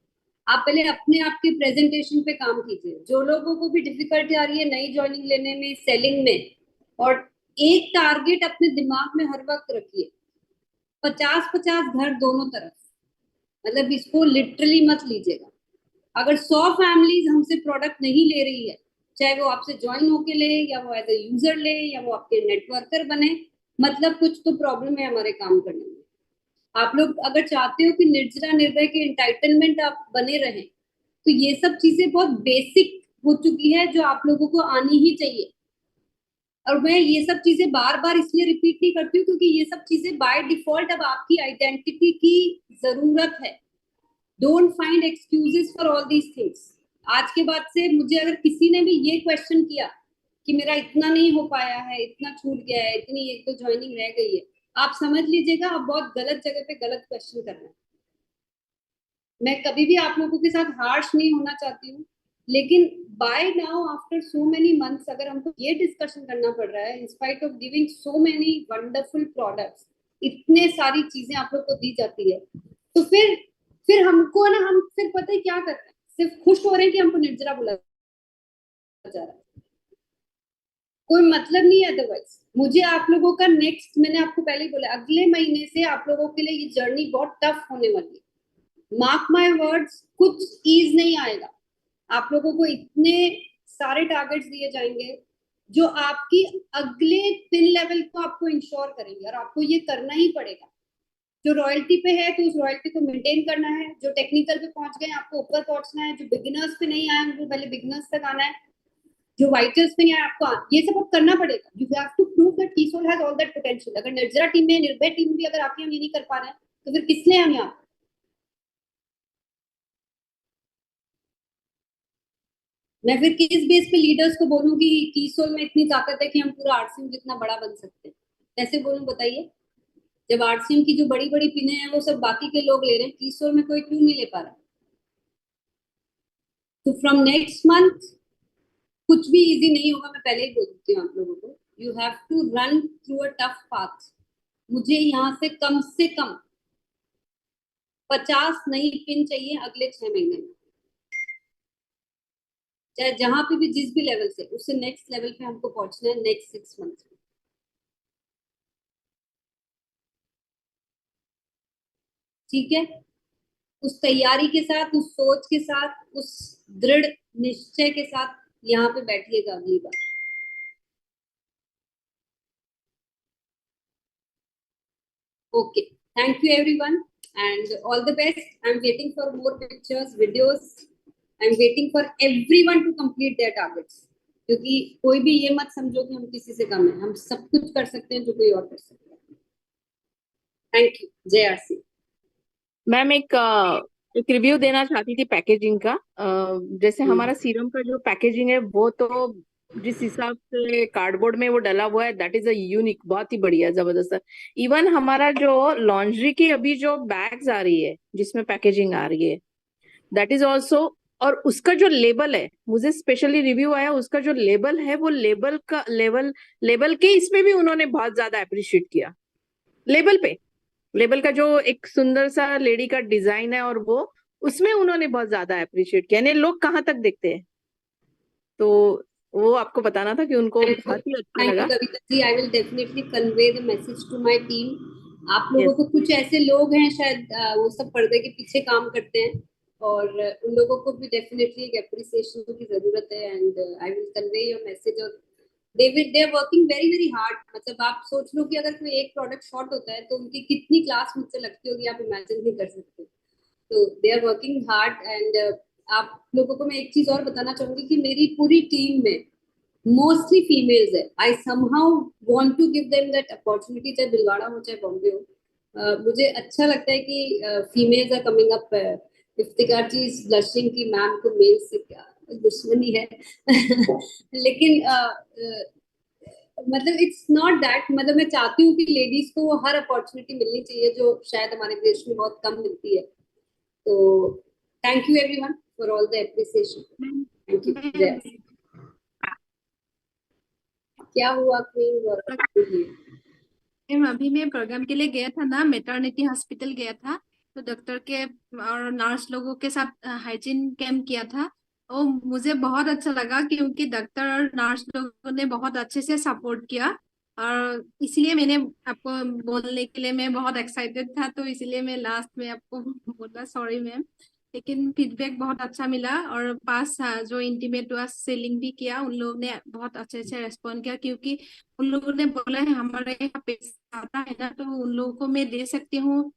आप पहले अपने आप के प्रेजेंटेशन पे काम कीजिए। जो लोगों को भी डिफिकल्टी आ रही है नई ज्वाइनिंग लेने में, सेलिंग में, और एक टारगेट अपने दिमाग में हर वक्त रखिए, 50-50 घर दोनों तरफ। मतलब इसको लिटरली मत लीजिएगा। अगर 100 फैमिलीज हमसे प्रोडक्ट नहीं ले रही है, चाहे वो आपसे ज्वाइन होके ले, या वो एज ए यूजर ले, या वो आपके नेटवर्कर बने, मतलब कुछ तो प्रॉब्लम है हमारे काम करने में। आप लोग अगर चाहते हो कि निर्जरा निर्भय के एंटाइटलमेंट आप बने रहें, तो ये सब चीजें बहुत बेसिक हो चुकी है जो आप लोगों को आनी ही चाहिए। और मैं ये सब चीजें बार बार इसलिए रिपीट नहीं करती हूँ क्योंकि ये सब चीजें बाय डिफॉल्ट अब आपकी आइडेंटिटी की जरूरत है। Don't find excuses for all these things. आज के बाद से मुझे अगर किसी ने भी ये क्वेश्चन किया कि मेरा इतना नहीं हो पाया है, इतना छूट गया है, इतनी एक तो ज्वाइनिंग रह गई है, आप समझ लीजिएगा आप बहुत गलत जगह पे गलत क्वेश्चन कर रहे हैं। मैं कभी भी आप लोगों के साथ हार्श नहीं होना चाहती हूँ, लेकिन by now after so many months अगर हमको ये डिस्कशन करना पड़ रहा है in spite of giving so many wonderful products, इतने सारी चीजें आप लोग को दी जाती है, तो फिर हमको ना, हम फिर पता है क्या कर रहे हैं, सिर्फ खुश हो रहे हैं कि हमको निर्जरा बोला जा रहा है, कोई मतलब नहीं है। अदरवाइज मुझे आप लोगों का नेक्स्ट, मैंने आपको पहले ही बोला, अगले महीने से आप लोगों के लिए ये जर्नी बहुत टफ होने वाली है। मार्क माय वर्ड्स, कुछ ईज नहीं आएगा। आप लोगों को इतने सारे टारगेट्स दिए जाएंगे जो आपकी अगले पिन लेवल को आपको इंश्योर करेंगे, और आपको ये करना ही पड़ेगा। जो रॉयल्टी पे है तो उस रॉयल्टी को मेंटेन करना है, जो टेक्निकल पे पहुंच गए आपको ऊपर पहुंचना है, जो बिगिनर्स पे नहीं आए उनको पहले बिगिनर्स तक आना है, जो वाइटर्स पे नहीं आए आपको ये सब करना पड़ेगा। You have to prove that Keysoul has all that potential. अगर निर्जरा टीम में, निर्भय टीम भी अगर आपके हम ये नहीं कर पा रहे हैं तो फिर किस लिए हम यहाँ? मैं फिर किस बेस पे लीडर्स को बोलूंगी कीसोल में इतनी ताकत है कि हम पूरा आरसीएम जितना बड़ा बन सकते हैं? कैसे बोलूं बताइए? जब आरसीएम की जो बड़ी बड़ी पिने हैं वो सब बाकी के लोग ले रहे हैं, कीसोल में कोई क्यों नहीं ले पा रहा? तो फ्रॉम नेक्स्ट मंथ कुछ भी इजी नहीं होगा, मैं पहले ही बोल देती हूँ आप लोगों को। You have to run through a tough path. मुझे यहाँ से कम 50 नई पिन चाहिए अगले 6 महीने में, चाहे जहां पे भी जिस भी लेवल से, उससे नेक्स्ट लेवल पे हमको पहुंचना है नेक्स्ट 6 मंथ में। ठीक है? उस तैयारी के साथ, उस सोच के साथ, उस दृढ़ निश्चय के साथ यहाँ पे बैठिएगा अगली बार। Okay, thank you everyone and all the best. I'm waiting for more pictures, videos. I'm waiting for everyone to complete their targets. क्योंकि कोई भी ये मत समझो कि हम किसी से कम है, हम सब कुछ कर सकते हैं जो कोई और कर सकता है। Thank you. जय आरसी। मैम एक रिव्यू देना चाहती थी पैकेजिंग का। जैसे हमारा सीरम का जो पैकेजिंग है वो तो जिस हिसाब से कार्डबोर्ड में वो डला हुआ है, दैट इज अ यूनिक, बहुत ही बढ़िया, जबरदस्त। इवन हमारा जो लॉन्ड्री की अभी जो बैग्स आ रही है जिसमें पैकेजिंग आ रही है, दैट इज ऑल्सो, और उसका जो लेबल है, मुझे स्पेशली रिव्यू आया, उसका जो लेबल है वो लेबल के इसमें भी उन्होंने बहुत ज्यादा अप्रिशिएट किया। लेबल का जो एक सुंदर सा लेडी का डिजाइन है और वो उसमें उन्होंने बहुत ज्यादा अप्रिशिएट किया। यानी लोग कहाँ तक देखते हैं, तो वो आपको बताना था कि उनको बहुत ही अच्छा लगा। Kavita ji, I will definitely convey the message to my team. आप लोगों को कुछ ऐसे लोग हैं शायद वो सब पर्दे के पीछे काम करते हैं, और उन लोगों को भी डेफिनेटली एक एप्रिसिएशन की जरूरत है, and I will convey your message. और they are working very very hard. मतलब आप सोच लो कि अगर कोई एक प्रोडक्ट शॉर्ट होता है तो उनकी कितनी क्लास मुझसे लगती होगी, आप इमेजिन नहीं कर सकते। तो they are working hard, and आप लोगों को मैं एक चीज और बताना चाहूंगी कि मेरी पूरी टीम में मोस्टली फीमेल्स है। I somehow want to give them that opportunity, चाहे भिलवाड़ा हो चाहे बॉम्बे हो। मुझे अच्छा लगता है कि females are coming up. Iftikar ji is blushing कि मैम को मेल से क्या दुश्मनी है लेकिन मतलब इट्स नॉट दैट। मतलब मैं चाहती हूँ कि लेडीज को हर अपॉर्चुनिटी मिलनी चाहिए जो शायद हमारे देश में बहुत कम मिलती है। तो thank you everyone for all the appreciation. Thank you. क्या हुआ मैम? अभी मैं प्रोग्राम के लिए गया था ना, मैटरनिटी हॉस्पिटल गया था, तो डॉक्टर के और नर्स लोगों के साथ हाइजीन कैंप किया था। और मुझे बहुत अच्छा लगा क्योंकि डॉक्टर और नर्स लोगों ने बहुत अच्छे से सपोर्ट किया, और इसलिए मैंने आपको बोलने के लिए मैं बहुत एक्साइटेड था, तो इसलिए मैं लास्ट में आपको बोला सॉरी मैम। लेकिन फीडबैक बहुत अच्छा मिला, और पास जो इंटीमेट हुआ सेलिंग भी किया, उन लोगों ने बहुत अच्छे से रेस्पॉन्ड किया, क्योंकि उन लोगों ने बोला है हमारे यहाँ पैसा आता है ना, तो उन लोगों को मैं दे सकती हूँ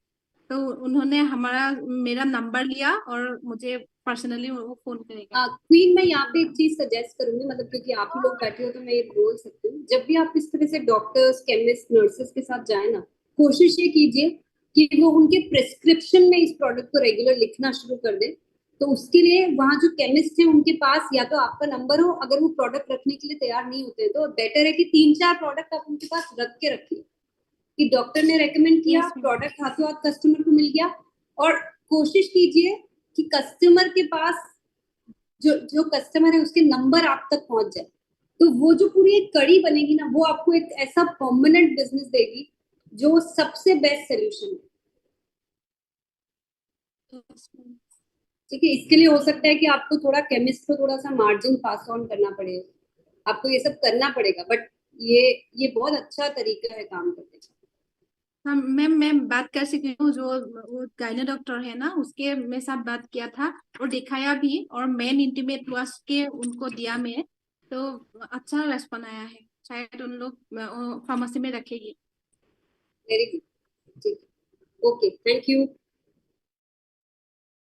तो उन्होंने मेरा नंबर लिया और मुझे पर्सनली वो फोन करेगा। क्वीन, मैं यहाँ पे एक चीज सजेस्ट करूंगी, मतलब क्योंकि आप ही लोग बैठे हो तो मैं ये बोल सकती हूँ, जब भी आप इस तरह से डॉक्टर्स, केमिस्ट, नर्सेस के साथ जाए ना, कोशिश ये कीजिए कि वो उनके प्रेस्क्रिप्शन में इस प्रोडक्ट को रेगुलर लिखना शुरू कर दे। तो उसके लिए वहाँ जो केमिस्ट है उनके पास या तो आपका नंबर हो, अगर वो प्रोडक्ट रखने के लिए तैयार नहीं होते तो बेटर है कि 3-4 प्रोडक्ट आप उनके पास रख के रखिए कि डॉक्टर ने रेकमेंड किया, प्रोडक्ट हाथों हाथ कस्टमर को मिल गया। और कोशिश कीजिए कि कस्टमर के पास जो कस्टमर है उसके नंबर आप तक पहुंच जाए। तो वो जो पूरी एक कड़ी बनेगी ना, वो आपको एक ऐसा परमानेंट बिजनेस देगी जो सबसे बेस्ट सोल्यूशन है। ठीक है, इसके लिए हो सकता है कि आपको थोड़ा केमिस्ट को थोड़ा सा मार्जिन पास ऑन करना पड़ेगा, आपको ये सब करना पड़ेगा, बट ये बहुत अच्छा तरीका है काम करने का। हाँ मैम, मैं बात कर सकती हूँ, जो वो गायने डॉक्टर है ना, उसके मेरे साथ बात किया था और दिखाया भी, और मेन इंटीमेट वाश के उनको दिया मैं, तो अच्छा रेस्पॉन्स आया है। शायद उन लोग फार्मेसी में रखेगी। वेरी गुड, ठीक है, ओके, थैंक यू।